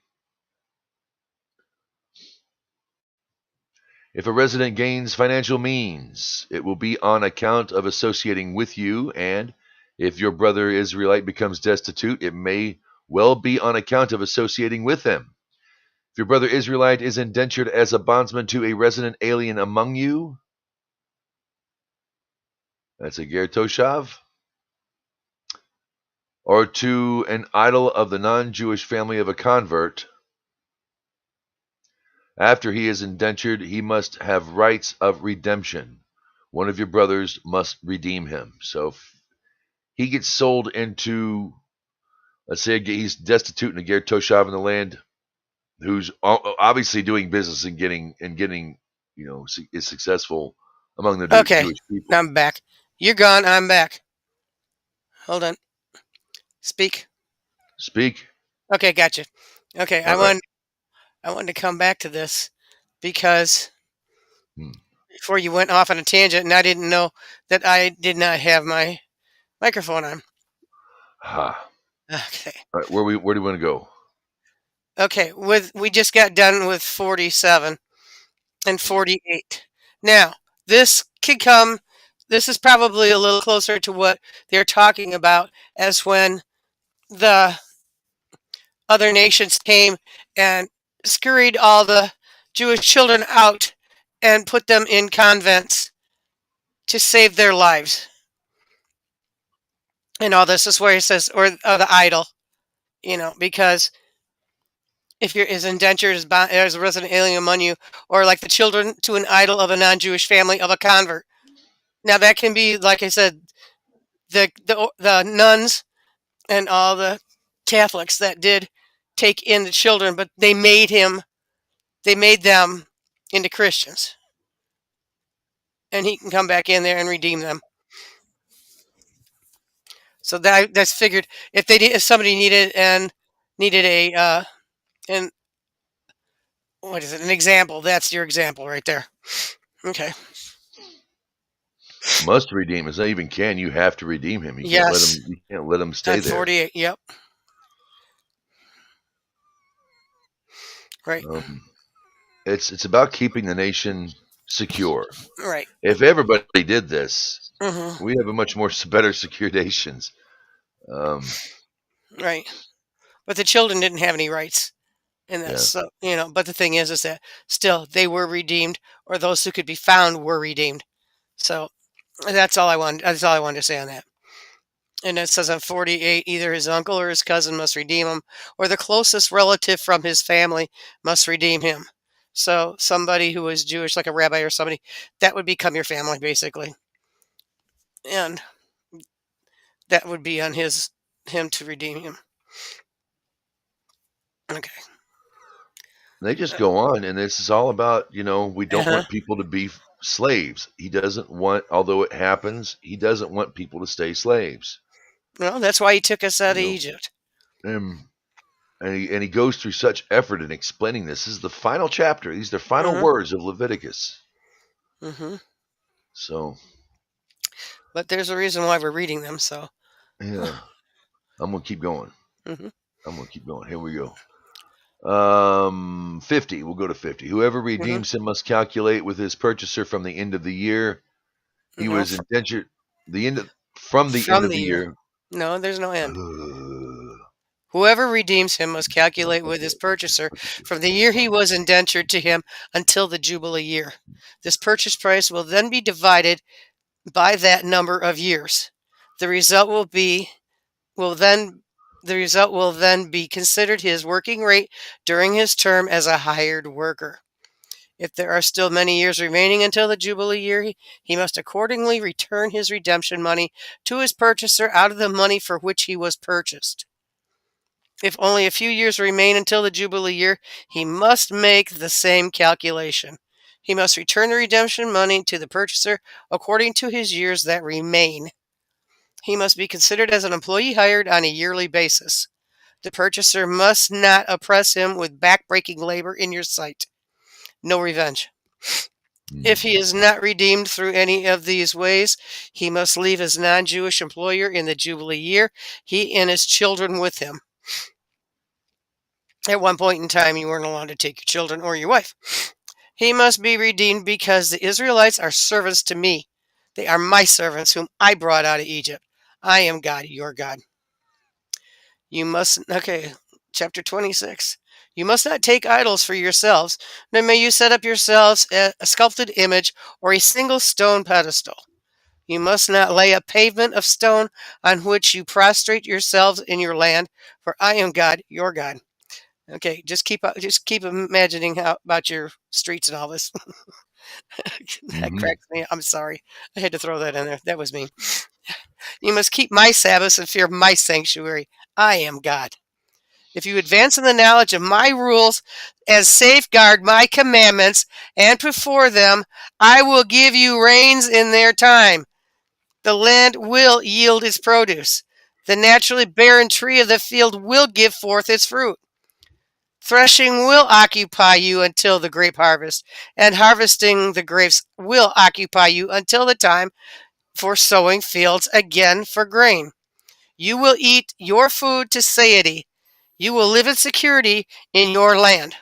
If a resident gains financial means, it will be on account of associating with you, and if your brother Israelite becomes destitute, it may well be on account of associating with him. If your brother Israelite is indentured as a bondsman to a resident alien among you, that's a ger toshav, or to an idol of the non-Jewish family of a convert, after he is indentured, he must have rights of redemption. One of your brothers must redeem him. So if he gets sold into, let's say he's destitute and a ger toshav in the land, who's obviously doing business and getting is successful among the Okay, Jewish people. I'm back. You're gone. I'm back. Hold on. Speak. Speak. Okay, gotcha. Okay, All right. I wanted to come back to this because Hmm. before you went off on a tangent, and I didn't know that I did not have my microphone on. Ha. Okay. All right. Where do you want to go? Okay, we just got done with 47 and 48. Now, this could come this is probably a little closer to what they're talking about as when the other nations came and scurried all the Jewish children out and put them in convents to save their lives. And all this is where he says, or the idol, because if you're as indentured as a resident alien among you, or like the children to an idol of a non-Jewish family of a convert. Now that can be, like I said, the nuns and all the Catholics that did take in the children, but they made them into Christians, and he can come back in there and redeem them. So that's figured. If somebody needed and what is it? An example. That's your example right there. Okay. Must redeem. It's not even can. You have to redeem him. You can't let Yes. him. You can't let him stay On there. 48. Yep. Right. Um, It's about keeping the nation secure. Right. If everybody did this, Hmm. we have a much more better secure nations. Um, Right. But the children didn't have any rights in this. yeah, So, but the thing is that still they were redeemed, or those who could be found were redeemed. So that's all I wanted. That's all I wanted to say on that. And it says on 48, either his uncle or his cousin must redeem him, or the closest relative from his family must redeem him. So somebody who is Jewish, like a rabbi or somebody, that would become your family, basically. And that would be on him to redeem him. Okay. they just go on, and this is all about we don't Uh-huh. want people to be slaves. He doesn't want, although it happens, he doesn't want people to stay slaves. Well, that's why he took us out You of know, Egypt. and and he goes through such effort in explaining this. This is the final chapter. These are the final Uh-huh. words of Leviticus. Hmm. So But there's a reason why we're reading them. So, yeah, I'm gonna keep going. hmm. I'm gonna keep going. Here we go. 50. We'll go to 50. Whoever Hmm. redeems him must calculate with his purchaser from the end of the year. He No, was indentured the end of, from the end from of the the year. year. No, there's no end. Uh, Whoever redeems him must calculate with his calculate with his purchaser purchaser from the year he from was indentured to him until the Jubilee year. This purchase price will then be divided by that number of years. The result will then the result will then be considered his working rate during his term as a hired worker. If there are still many years remaining until the Jubilee year, he must accordingly return his redemption money to his purchaser out of the money for which he was purchased. If only a few years remain until the Jubilee year, he must make the same calculation. He must return the redemption money to the purchaser according to his years that remain. He must be considered as an employee hired on a yearly basis. The purchaser must not oppress him with backbreaking labor in your sight. No revenge. If he is not redeemed through any of these ways, he must leave his non Jewish employer in the Jubilee year, he and his children with him. At one point in time, you weren't allowed to take your children or your wife. He must be redeemed because the Israelites are servants to me. They are my servants whom I brought out of Egypt. I am God, your God. You must, okay, chapter 26. You must not take idols for yourselves, nor may you set up yourselves a sculpted image or a single stone pedestal. You must not lay a pavement of stone on which you prostrate yourselves in your land, for I am God, your God. Okay, just keep imagining how about your streets and all this. That mm-hmm. cracks me. I'm sorry. I had to throw that in there. That was me. You must keep my Sabbaths and fear my sanctuary. I am God. If you advance in the knowledge of my rules and safeguard my commandments and perform them, I will give you rains in their time. The land will yield its produce. The naturally barren tree of the field will give forth its fruit. Threshing will occupy you until the grape harvest, and harvesting the grapes will occupy you until the time for sowing fields again for grain. You will eat your food to satiety. You will live in security in your land.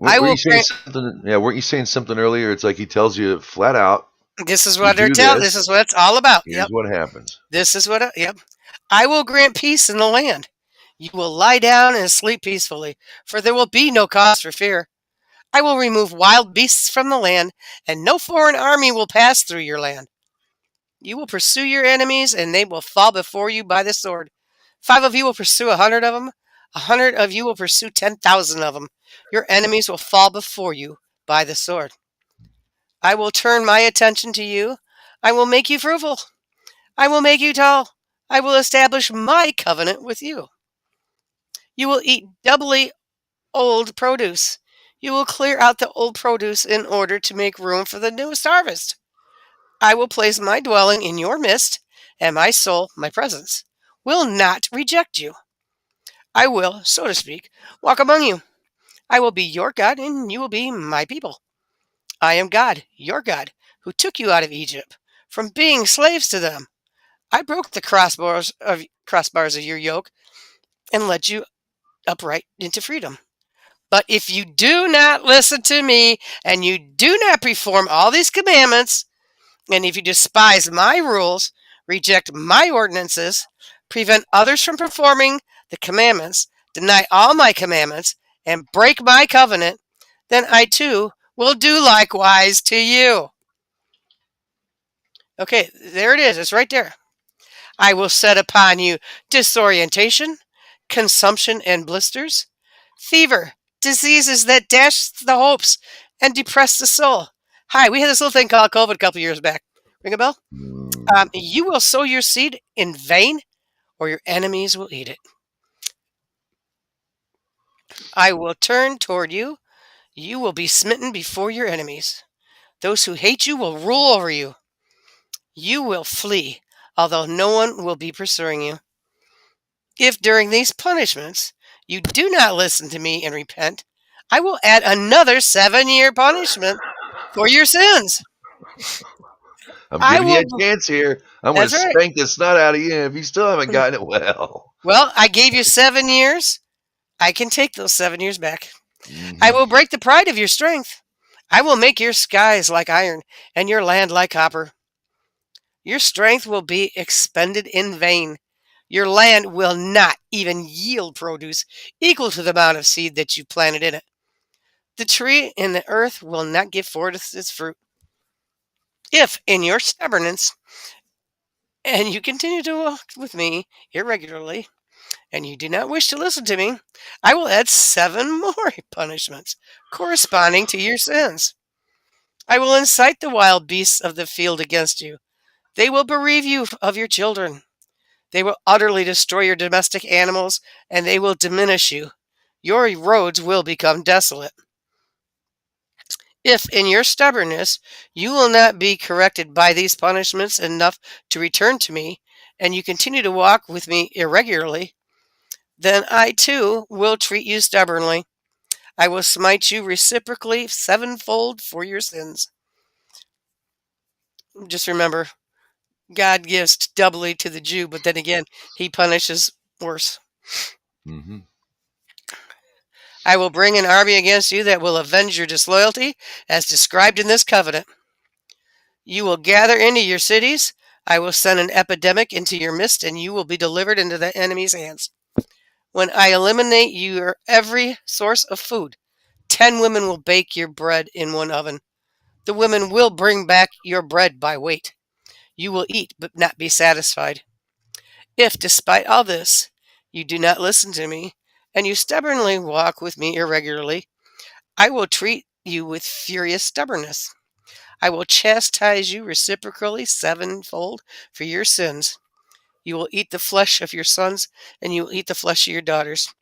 I Were will you saying grant. something? Yeah, weren't you saying something earlier? It's like he tells you flat out, This is you what they're do telling. This is this, what it's all about. here's Yep. what happens. This is what. Yep. I will grant peace in the land. You will lie down and sleep peacefully, for there will be no cause for fear. I will remove wild beasts from the land, and no foreign army will pass through your land. You will pursue your enemies, and they will fall before you by the sword. 5 of you will pursue 100 of them. 100 of you will pursue 10,000 of them. Your enemies will fall before you by the sword. I will turn my attention to you. I will make you fruitful. I will make you tall. I will establish my covenant with you. You will eat doubly old produce. You will clear out the old produce in order to make room for the newest harvest. I will place my dwelling in your midst, and my soul, my presence, will not reject you. I will, so to speak, walk among you. I will be your God, and you will be my people. I am God, your God, who took you out of Egypt, from being slaves to them. I broke the crossbars of your yoke and led you upright into freedom. But if you do not listen to me and you do not perform all these commandments, and if you despise my rules, reject my ordinances, prevent others from performing the commandments, deny all my commandments, and break my covenant, then I too will do likewise to you. Okay, there it is. It's right there. I will set upon you disorientation, consumption and blisters, fever, diseases that dash the hopes and depress the soul. Hi, we had this little thing called COVID a couple years back. Ring a bell? Mm. You will sow your seed in vain, or your enemies will eat it. I will turn toward you. You will be smitten before your enemies. Those who hate you will rule over you. You will flee, although no one will be pursuing you. If during these punishments you do not listen to me and repent, I will add another 7-year punishment for your sins. I'm I giving you will. a chance here. I'm going to That's right. spank the snot out of you if you still haven't gotten it well. Well, I gave you 7 years. I can take those 7 years back. I Hmm. will break the pride of your strength. I will make your skies like iron and your land like copper. Your strength will be expended in vain. Your land will not even yield produce equal to the amount of seed that you planted in it. The tree in the earth will not give forth its fruit. If, in your stubbornness, and you continue to walk with me irregularly, and you do not wish to listen to me, I will add 7 more punishments corresponding to your sins. I will incite the wild beasts of the field against you. They will bereave you of your children. They will utterly destroy your domestic animals, and they will diminish you. Your roads will become desolate. If in your stubbornness you will not be corrected by these punishments enough to return to me, and you continue to walk with me irregularly, then I too will treat you stubbornly. I will smite you reciprocally sevenfold for your sins. Just remember, God gives doubly to the Jew, but then again, he punishes worse. Hmm. I will bring an army against you that will avenge your disloyalty, as described in this covenant. You will gather into your cities. I will send an epidemic into your midst, and you will be delivered into the enemy's hands. When I eliminate your every source of food, 10 women will bake your bread in one oven. The women will bring back your bread by weight. You will eat, but not be satisfied. If, despite all this, you do not listen to me, and you stubbornly walk with me irregularly, I will treat you with furious stubbornness. I will chastise you reciprocally sevenfold for your sins. You will eat the flesh of your sons, and you will eat the flesh of your daughters.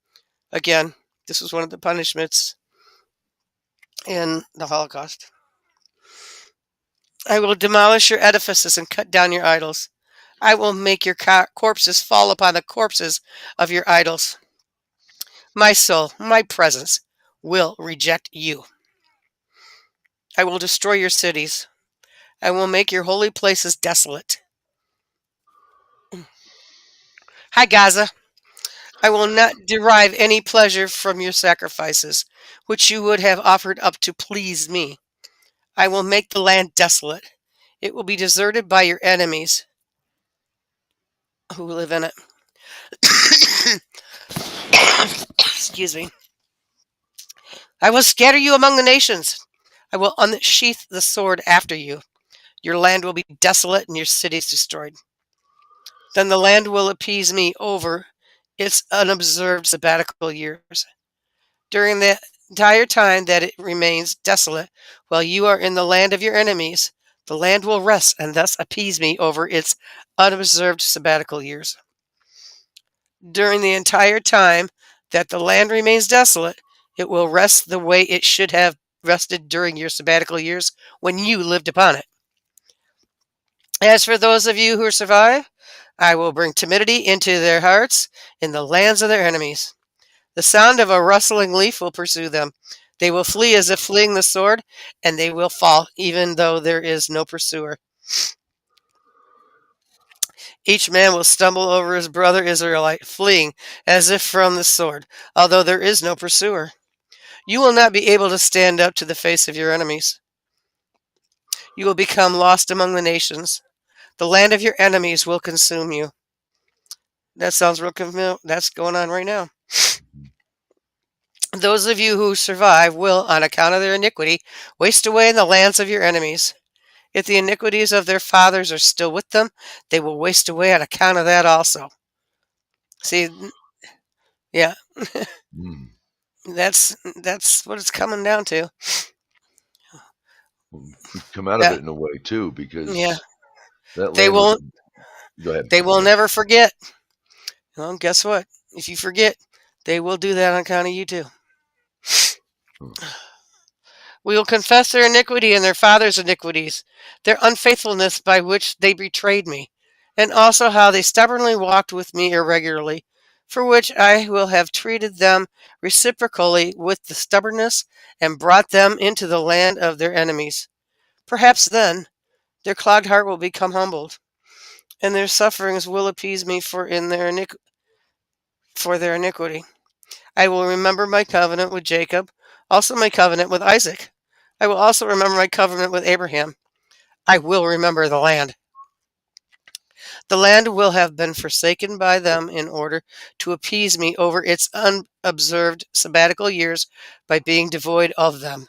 Again, this was one of the punishments in the Holocaust. I will demolish your edifices and cut down your idols. I will make your corpses fall upon the corpses of your idols. My soul, my presence, will reject you. I will destroy your cities. I will make your holy places desolate. Hi, Gaza. I will not derive any pleasure from your sacrifices, which you would have offered up to please me. I will make the land desolate. It will be deserted by your enemies who live in it. Excuse me. I will scatter you among the nations. I will unsheath the sword after you. Your land will be desolate and your cities destroyed. Then the land will appease me over its unobserved sabbatical years. During the entire time that it remains desolate, while you are in the land of your enemies, the land will rest and thus appease me over its unobserved sabbatical years. During the entire time that the land remains desolate, it will rest the way it should have rested during your sabbatical years when you lived upon it. As for those of you who survive, I will bring timidity into their hearts in the lands of their enemies. The sound of a rustling leaf will pursue them. They will flee as if fleeing the sword, and they will fall, even though there is no pursuer. Each man will stumble over his brother Israelite, fleeing as if from the sword, although there is no pursuer. You will not be able to stand up to the face of your enemies. You will become lost among the nations. The land of your enemies will consume you. That sounds real familiar. That's going on right now. Those of you who survive will, on account of their iniquity, waste away in the lands of your enemies. If the iniquities of their fathers are still with them, they will waste away on account of that also. See, yeah, Mm. that's what it's coming down to. We've come out of That it in a way too, yeah, because that they land was. won't. Go ahead. They will never forget. Well, guess what? If you forget, they will do that on account of you too. Hmm. We will confess their iniquity and their fathers' iniquities, their unfaithfulness by which they betrayed me, and also how they stubbornly walked with me irregularly, for which I will have treated them reciprocally with the stubbornness and brought them into the land of their enemies. Perhaps then their clogged heart will become humbled, and their sufferings will appease me for their iniquity. I will remember my covenant with Jacob, also my covenant with Isaac. I will also remember my covenant with Abraham. I will remember the land. The land will have been forsaken by them in order to appease me over its unobserved sabbatical years by being devoid of them.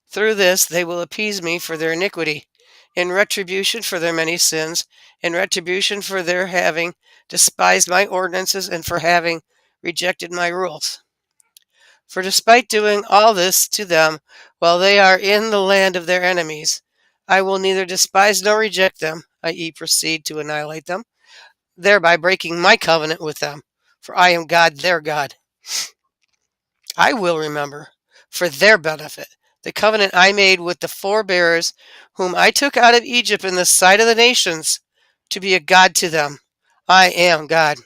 Through this they will appease me for their iniquity, in retribution for their many sins, in retribution for their having despised my ordinances and for having rejected my rules. For despite doing all this to them while they are in the land of their enemies, I will neither despise nor reject them, i.e., proceed to annihilate them, thereby breaking my covenant with them. For I am God, their God. I will remember, for their benefit, the covenant I made with the forebears, whom I took out of Egypt in the sight of the nations, to be a God to them. I am God.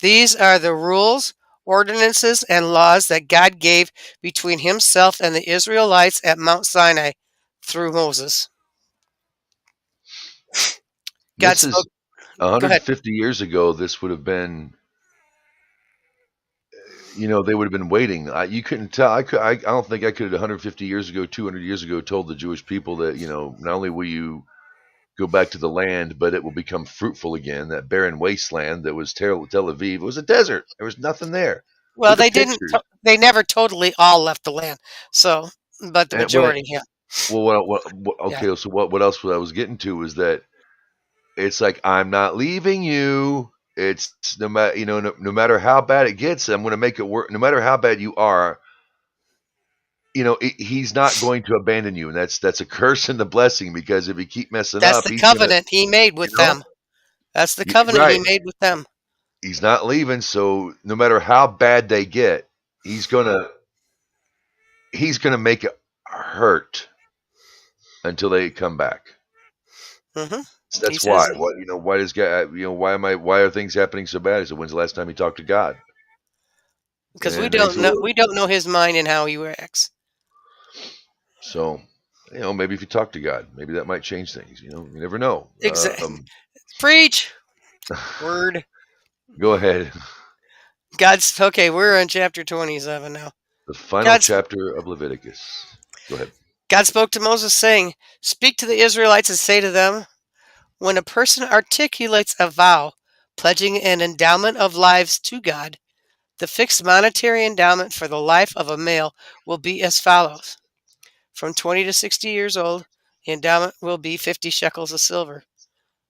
These are the rules, ordinances, and laws that God gave between himself and the Israelites at Mount Sinai through Moses. God This is spoke. Go ahead. 150 years ago. This would have been, they would have been waiting. You couldn't tell. I don't think I could 150 years ago, 200 years ago, told the Jewish people that not only will you go back to the land, but it will become fruitful again. That barren wasteland that was Tel Aviv was a desert. There was nothing there. Well, Look they at didn't. pictures. They never totally all left the land. So, but the And well, majority, yeah, yeah. okay. So what else I was getting to was that it's like I'm not leaving you. It's no matter no matter how bad it gets, I'm going to make it work. No matter how bad you are, he's not going to abandon you, and that's a curse and a blessing, because if you keep messing That's up, the he's gonna, covenant he made with know, them. That's the covenant he right. made with them. He's not leaving, so no matter how bad they get, he's gonna he's gonna make it hurt until they come back. Hmm. So He that's says, why. Why does God? Why are things happening so bad? I said, when's the last time you talked to God? because we And they don't said, know. well, We don't know his mind and how he acts. so maybe if you talk to God, maybe that might change things. You never know. Exactly. Preach word. Go ahead. God's okay. We're on chapter 27 now. The final God's chapter of Leviticus. Go ahead. God spoke to Moses, saying, "Speak to the Israelites and say to them, when a person articulates a vow, pledging an endowment of lives to God, the fixed monetary endowment for the life of a male will be as follows: from 20 to 60 years old, the endowment will be 50 shekels of silver,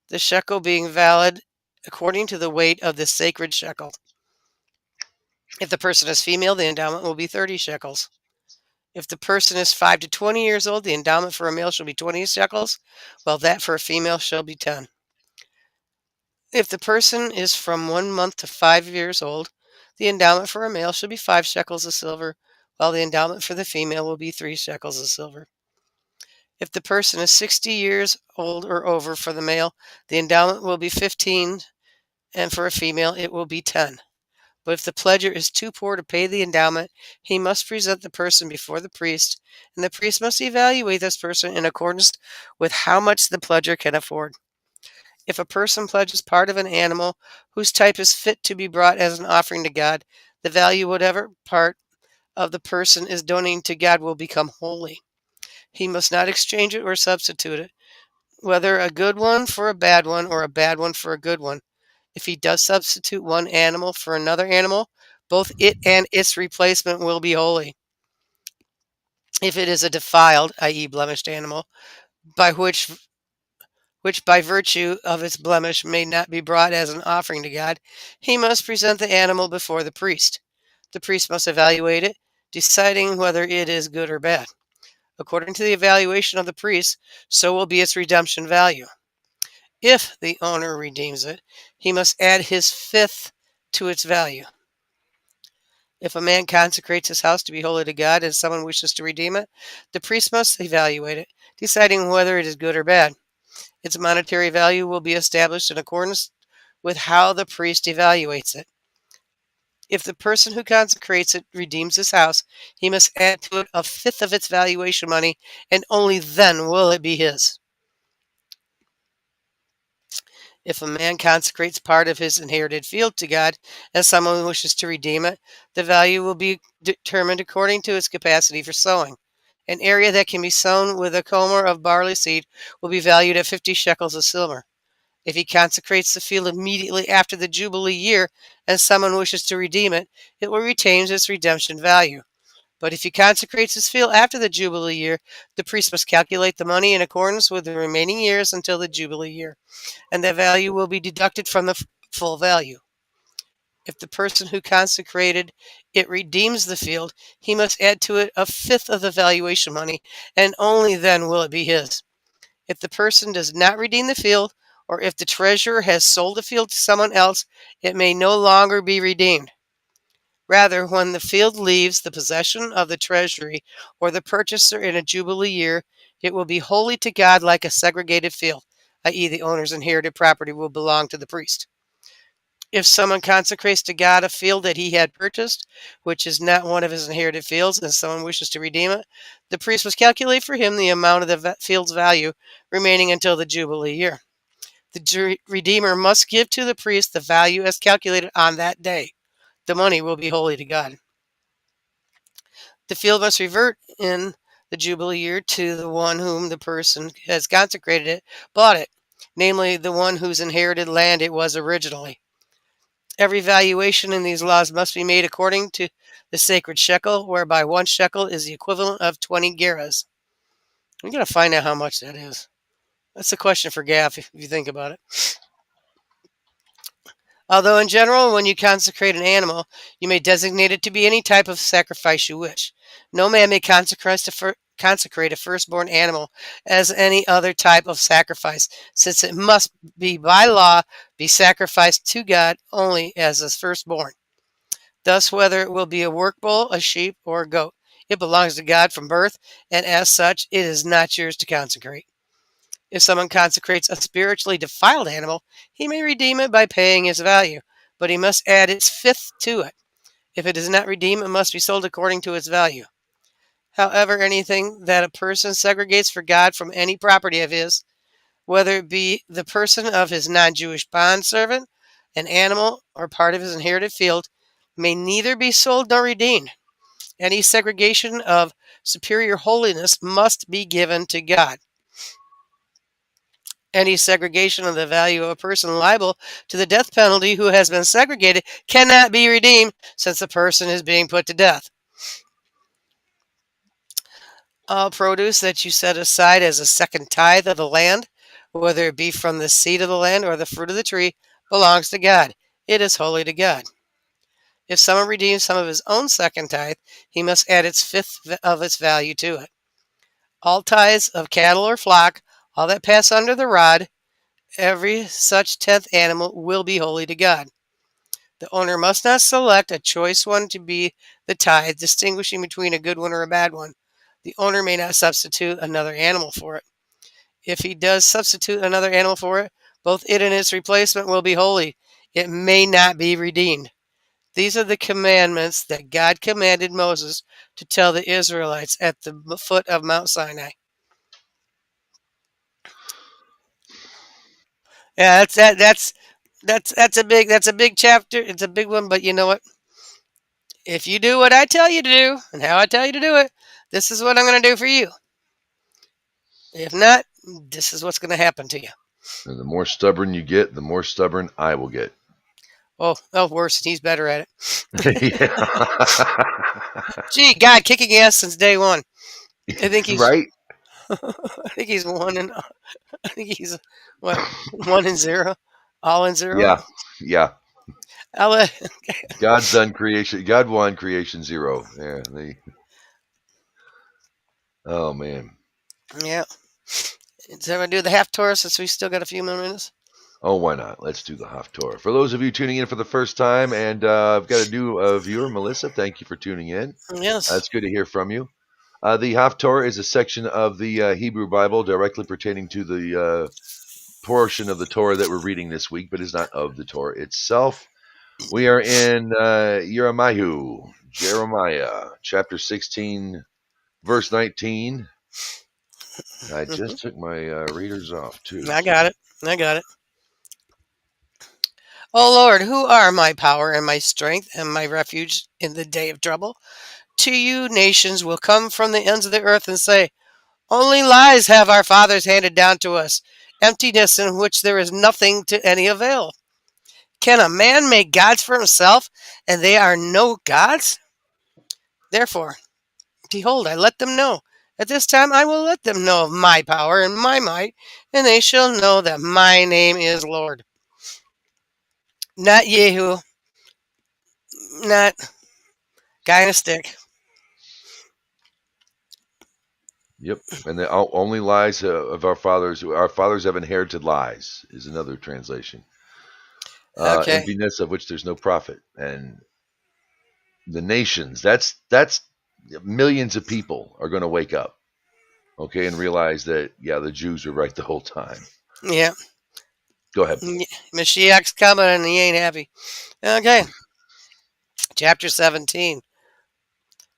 the shekel being valid according to the weight of the sacred shekel. If the person is female, the endowment will be 30 shekels. If the person is 5 to 20 years old, the endowment for a male shall be 20 shekels, while that for a female shall be 10. If the person is from 1 month to 5 years old, the endowment for a male shall be 5 shekels of silver, while the endowment for the female will be 3 shekels of silver. If the person is 60 years old or over for the male, the endowment will be 15, and for a female it will be 10. But if the pledger is too poor to pay the endowment, he must present the person before the priest, and the priest must evaluate this person in accordance with how much the pledger can afford. If a person pledges part of an animal whose type is fit to be brought as an offering to God, The value, whatever part of the person is donating to God, will become holy. He must not exchange it or substitute it, whether a good one for a bad one or a bad one for a good one. If he does substitute one animal for another animal, both it and its replacement will be holy. If it is a defiled, i.e., blemished animal, by which by virtue of its blemish may not be brought as an offering to God, he must present the animal before the priest. The priest must evaluate it, deciding whether it is good or bad. According to the evaluation of the priest, so will be its redemption value. If the owner redeems it, he must add his fifth to its value. If a man consecrates his house to be holy to God and someone wishes to redeem it, the priest must evaluate it, deciding whether it is good or bad. Its monetary value will be established in accordance with how the priest evaluates it. If the person who consecrates it redeems his house, he must add to it a fifth of its valuation money, and only then will it be his. If a man consecrates part of his inherited field to God and someone wishes to redeem it, the value will be determined according to its capacity for sowing. An area that can be sown with a comer of barley seed will be valued at 50 shekels of silver. If he consecrates the field immediately after the Jubilee year and someone wishes to redeem it, it will retain its redemption value. But if he consecrates his field after the Jubilee year, the priest must calculate the money in accordance with the remaining years until the Jubilee year, and the value will be deducted from the full value. If the person who consecrated it redeems the field, he must add to it a fifth of the valuation money, and only then will it be his. If the person does not redeem the field, or if the treasurer has sold the field to someone else, it may no longer be redeemed. Rather, when the field leaves the possession of the treasury or the purchaser in a jubilee year, it will be holy to God like a segregated field, i.e., the owner's inherited property will belong to the priest. If someone consecrates to God a field that he had purchased, which is not one of his inherited fields, and someone wishes to redeem it, the priest must calculate for him the amount of the field's value remaining until the jubilee year. The redeemer must give to the priest the value as calculated on that day. The money will be holy to God. The field must revert in the jubilee year to the one whom the person has consecrated it bought it, namely the one whose inherited land it was originally. Every valuation in these laws must be made according to the sacred shekel, whereby 1 shekel is the equivalent of 20 gerahs. We got to find out how much that is. That's a question for Gaff if you think about it. Although in general, when you consecrate an animal, you may designate it to be any type of sacrifice you wish. No man may consecrate a firstborn animal as any other type of sacrifice, since it must be by law be sacrificed to God only as a firstborn. Thus, whether it will be a work bull, a sheep, or a goat, it belongs to God from birth, and as such, it is not yours to consecrate. If someone consecrates a spiritually defiled animal, he may redeem it by paying its value, but he must add its fifth to it. If it does not redeem, it must be sold according to its value. However, anything that a person segregates for God from any property of his, whether it be the person of his non-Jewish bondservant, an animal, or part of his inherited field, may neither be sold nor redeemed. Any segregation of superior holiness must be given to God. Any segregation of the value of a person liable to the death penalty who has been segregated cannot be redeemed since the person is being put to death. All produce that you set aside as a second tithe of the land, whether it be from the seed of the land or the fruit of the tree, belongs to God. It is holy to God. If someone redeems some of his own second tithe, he must add its fifth of its value to it. All tithes of cattle or flock, all that pass under the rod, every such tenth animal will be holy to God. The owner must not select a choice one to be the tithe, distinguishing between a good one or a bad one. The owner may not substitute another animal for it. If he does substitute another animal for it, both it and its replacement will be holy. It may not be redeemed. These are the commandments that God commanded Moses to tell the Israelites at the foot of Mount Sinai. Yeah, that's a big chapter. It's a big one, but you know what? If you do what I tell you to do and how I tell you to do it, this is what I'm going to do for you. If not, this is what's going to happen to you. And the more stubborn you get, the more stubborn I will get. Oh, worse. He's better at it. Yeah. Gee, God, kicking ass since day one. I think he's. Right? I think he's one and. I think he's what 1-0, all in zero. Yeah. Yeah. I'll let, God's done creation. God won creation zero. Yeah. Oh man. yeah. So I do the half tour since we still got a few more minutes. Oh, why not? Let's do the Haftorah. For those of you tuning in for the first time, and I've got a new viewer, Melissa. Thank you for tuning in. Yes. It's good to hear from you. The Haftorah is a section of the Hebrew Bible directly pertaining to the portion of the Torah that we're reading this week, but is not of the Torah itself. We are in Jeremiah, chapter 16, verse 19. I just took my readers off, too. I got it. I got it. Oh Lord, who are my power and my strength and my refuge in the day of trouble? To you nations will come from the ends of the earth and say, only lies have our fathers handed down to us, emptiness in which there is nothing to any avail. Can a man make gods for himself, and they are no gods? Therefore, behold, I let them know. At this time I will let them know of my power and my might, and they shall know that my name is Lord. Not Yehu, not guy in a stick. Yep. And the only lies of our fathers have inherited lies, is another translation. Okay. Emptiness of which there's no profit. And the nations, that's millions of people are going to wake up, okay, and realize that, yeah, the Jews were right the whole time. Yeah. Go ahead. Mashiach's coming and he ain't happy. Okay. Chapter 17.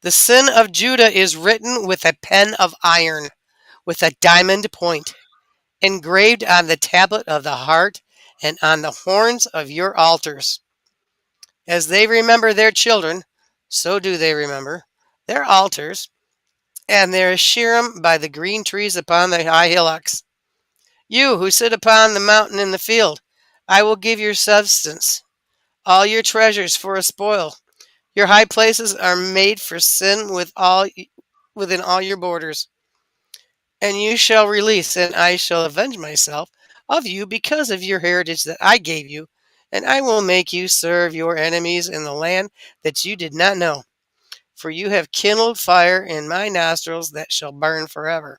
The sin of Judah is written with a pen of iron, with a diamond point, engraved on the tablet of the heart and on the horns of your altars. As they remember their children, so do they remember their altars and their Asherim by the green trees upon the high hillocks. You who sit upon the mountain in the field, I will give your substance, all your treasures for a spoil. Your high places are made for sin within all your borders. And you shall release, and I shall avenge myself of you because of your heritage that I gave you, and I will make you serve your enemies in the land that you did not know. For you have kindled fire in my nostrils that shall burn forever.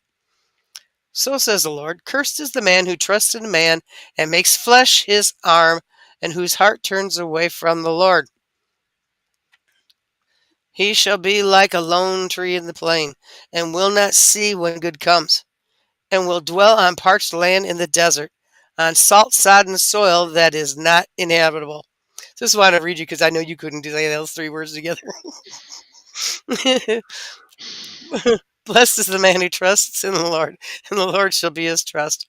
So says the Lord, cursed is the man who trusts in man and makes flesh his arm, and whose heart turns away from the Lord. He shall be like a lone tree in the plain, and will not see when good comes, and will dwell on parched land in the desert, on salt-sodden soil that is not inhabitable. This is why I read you, because I know you couldn't do those three words together. Blessed is the man who trusts in the Lord, and the Lord shall be his trust.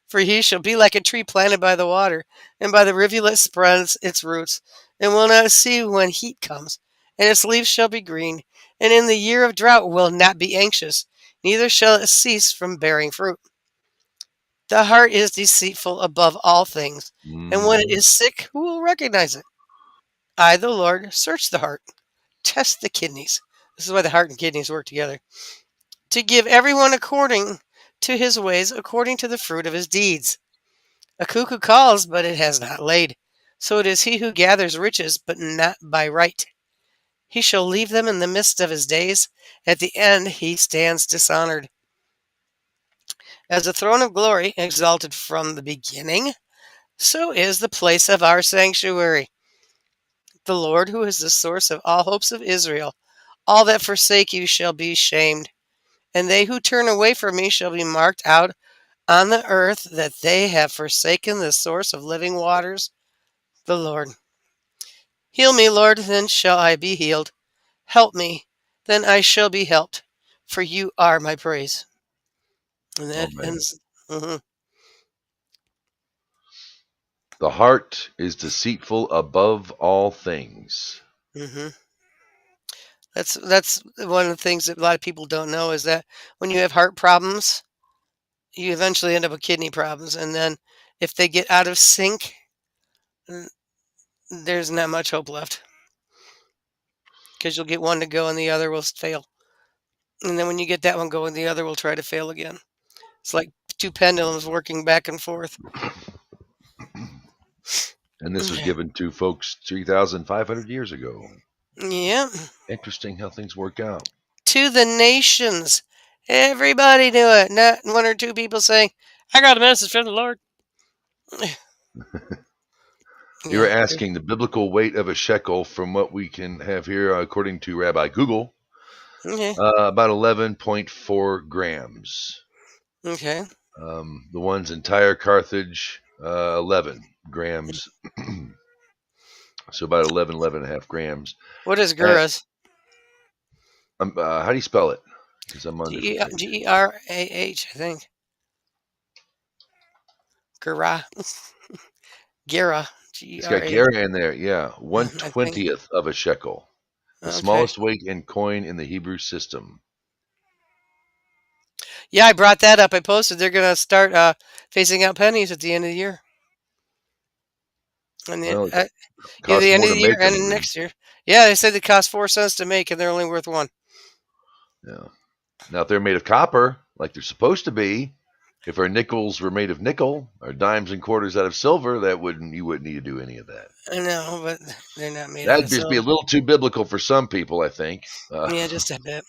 For he shall be like a tree planted by the water, and by the rivulet spreads its roots, and will not see when heat comes, and its leaves shall be green, and in the year of drought will not be anxious, neither shall it cease from bearing fruit. The heart is deceitful above all things, and when it Mm-hmm. is sick, who will recognize it? I, the Lord, search the heart, test the kidneys. This is why the heart and kidneys work together. To give everyone according to his ways, according to the fruit of his deeds. A cuckoo calls, but it has not laid. So it is he who gathers riches, but not by right. He shall leave them in the midst of his days. At the end he stands dishonored. As a throne of glory, exalted from the beginning, so is the place of our sanctuary. The Lord, who is the source of all hopes of Israel, all that forsake you shall be shamed, and they who turn away from me shall be marked out on the earth that they have forsaken the source of living waters, the Lord. Heal me, Lord, then shall I be healed. Help me, then I shall be helped, for you are my praise. And that Amen. ends. Mm-hmm, The heart is deceitful above all things. mm-hmm. That's one of the things that a lot of people don't know is that when you have heart problems, you eventually end up with kidney problems, and then if they get out of sync, mm, there's not much hope left because you'll get one to go and the other will fail. And then when you get that one going, the other will try to fail again. It's like two pendulums working back and forth. And this was Okay. given to folks 3,500 years ago. Yeah. Interesting how things work out. To the nations. Everybody knew it. Not one or two people saying, I got a message from the Lord. You were Yeah. asking the biblical weight of a shekel from what we can have here, according to Rabbi Google, Okay. about 11.4 grams. Okay. The ones in Tyre, Carthage, 11 grams. So about 11 and a half grams. What is And, Gurus? how do you spell it? Because I'm on a different page. Gerah, I think. Gera. Gera. It's got Gera. Gera in there. Yeah, one I think. twentieth of a shekel, the Okay. smallest weight in coin in the Hebrew system. Yeah, I brought that up. I posted they're going to start phasing out pennies at the end of the year. And Well, it either costs the end more of to the year make and them than. next year. Yeah, they said they cost 4 cents to make, and they're only worth one. Yeah. Now, if they're made of copper, like they're supposed to be, if our nickels were made of nickel, or dimes and quarters out of silver, you wouldn't need to do any of that. I know, but they're not made out That'd of just be a silver. little too biblical for some people, I think. Yeah, just a bit.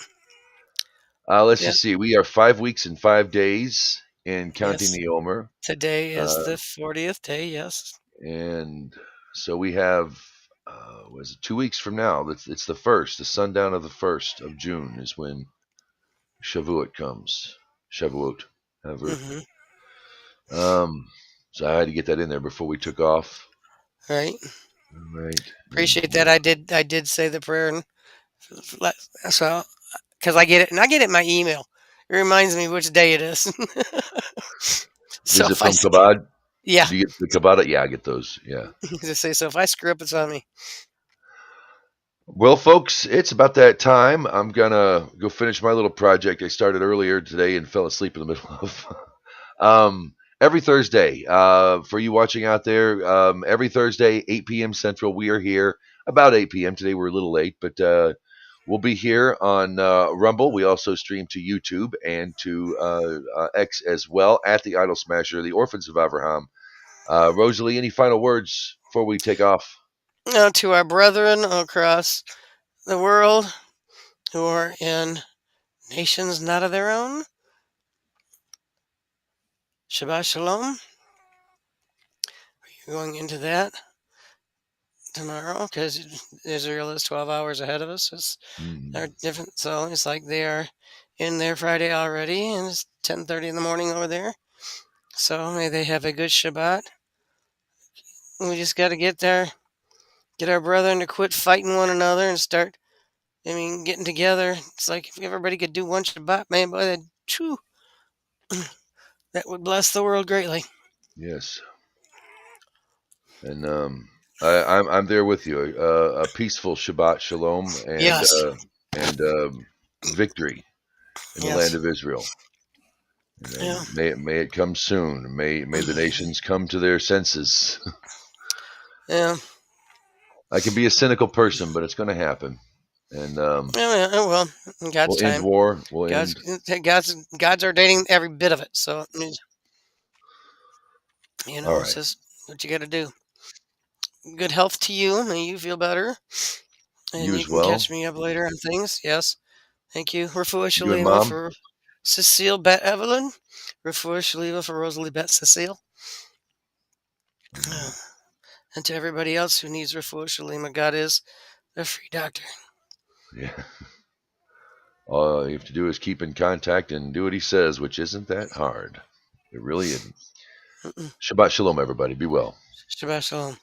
Let's Yeah. just see. We are 5 weeks and 5 days in counting Yes. the Omer. Today is Uh, the 40th day. Yes. and so we have, was it 2 weeks from now? It's the first, the sundown of the 1st of June is when Shavuot comes. Shavuot, however. Hmm. Um, so I had to get that in there before we took off. Right. All right. And Appreciate that. I did say the prayer, and so because I get it, and I get it in my email. It reminds me which day it is. So is it if I, from Kabad? yeah, Do you get the Kabbalah? Yeah, I get those. Yeah. just say so. If I screw up, it's on me. Well, folks, it's about that time. I'm gonna go finish my little project I started earlier today and fell asleep in the middle of. Every Thursday, for you watching out there, every Thursday, 8 p.m. Central, we are here about 8 p.m. Today we're a little late, but we'll be here on Rumble. We also stream to YouTube and to X as well at the Idol Smasher, the Orphans of Abraham. Rosalie, any final words before we take off? Now to our brethren across the world who are in nations not of their own, Shabbat Shalom. We're going into that tomorrow because Israel is 12 hours ahead of us. They're different, so it's like they are in their Friday already, and it's 10:30 in the morning over there. So may they have a good Shabbat. We just got to get there, get our brethren to quit fighting one another and start. I mean, getting together. It's like if everybody could do one Shabbat, man, boy, that would bless the world greatly. Yes. And I'm there with you. A peaceful Shabbat Shalom Yes, and victory in the land yes, of Israel. yeah, And may it come soon. May the nations come to their senses. yeah. I can be a cynical person, but it's going to happen. And Yeah, oh well, in God's we'll end time. war. We'll God's end. God's ordaining every bit of it. So All it's right. just what you got to do. Good health to you. May you feel better, You and you as can well. catch me up later on things. Yes, thank you. Refuah You and Shalema Mom. for Cecile Bet Evelyn. Refuah Shalema for Rosalie Bet Cecile. And, And to everybody else who needs Refuah Shalema, God is a free doctor. yeah. All you have to do is keep in contact and do what he says, which isn't that hard. It really isn't. Mm-mm. Shabbat Shalom, everybody. Be well. Shabbat Shalom.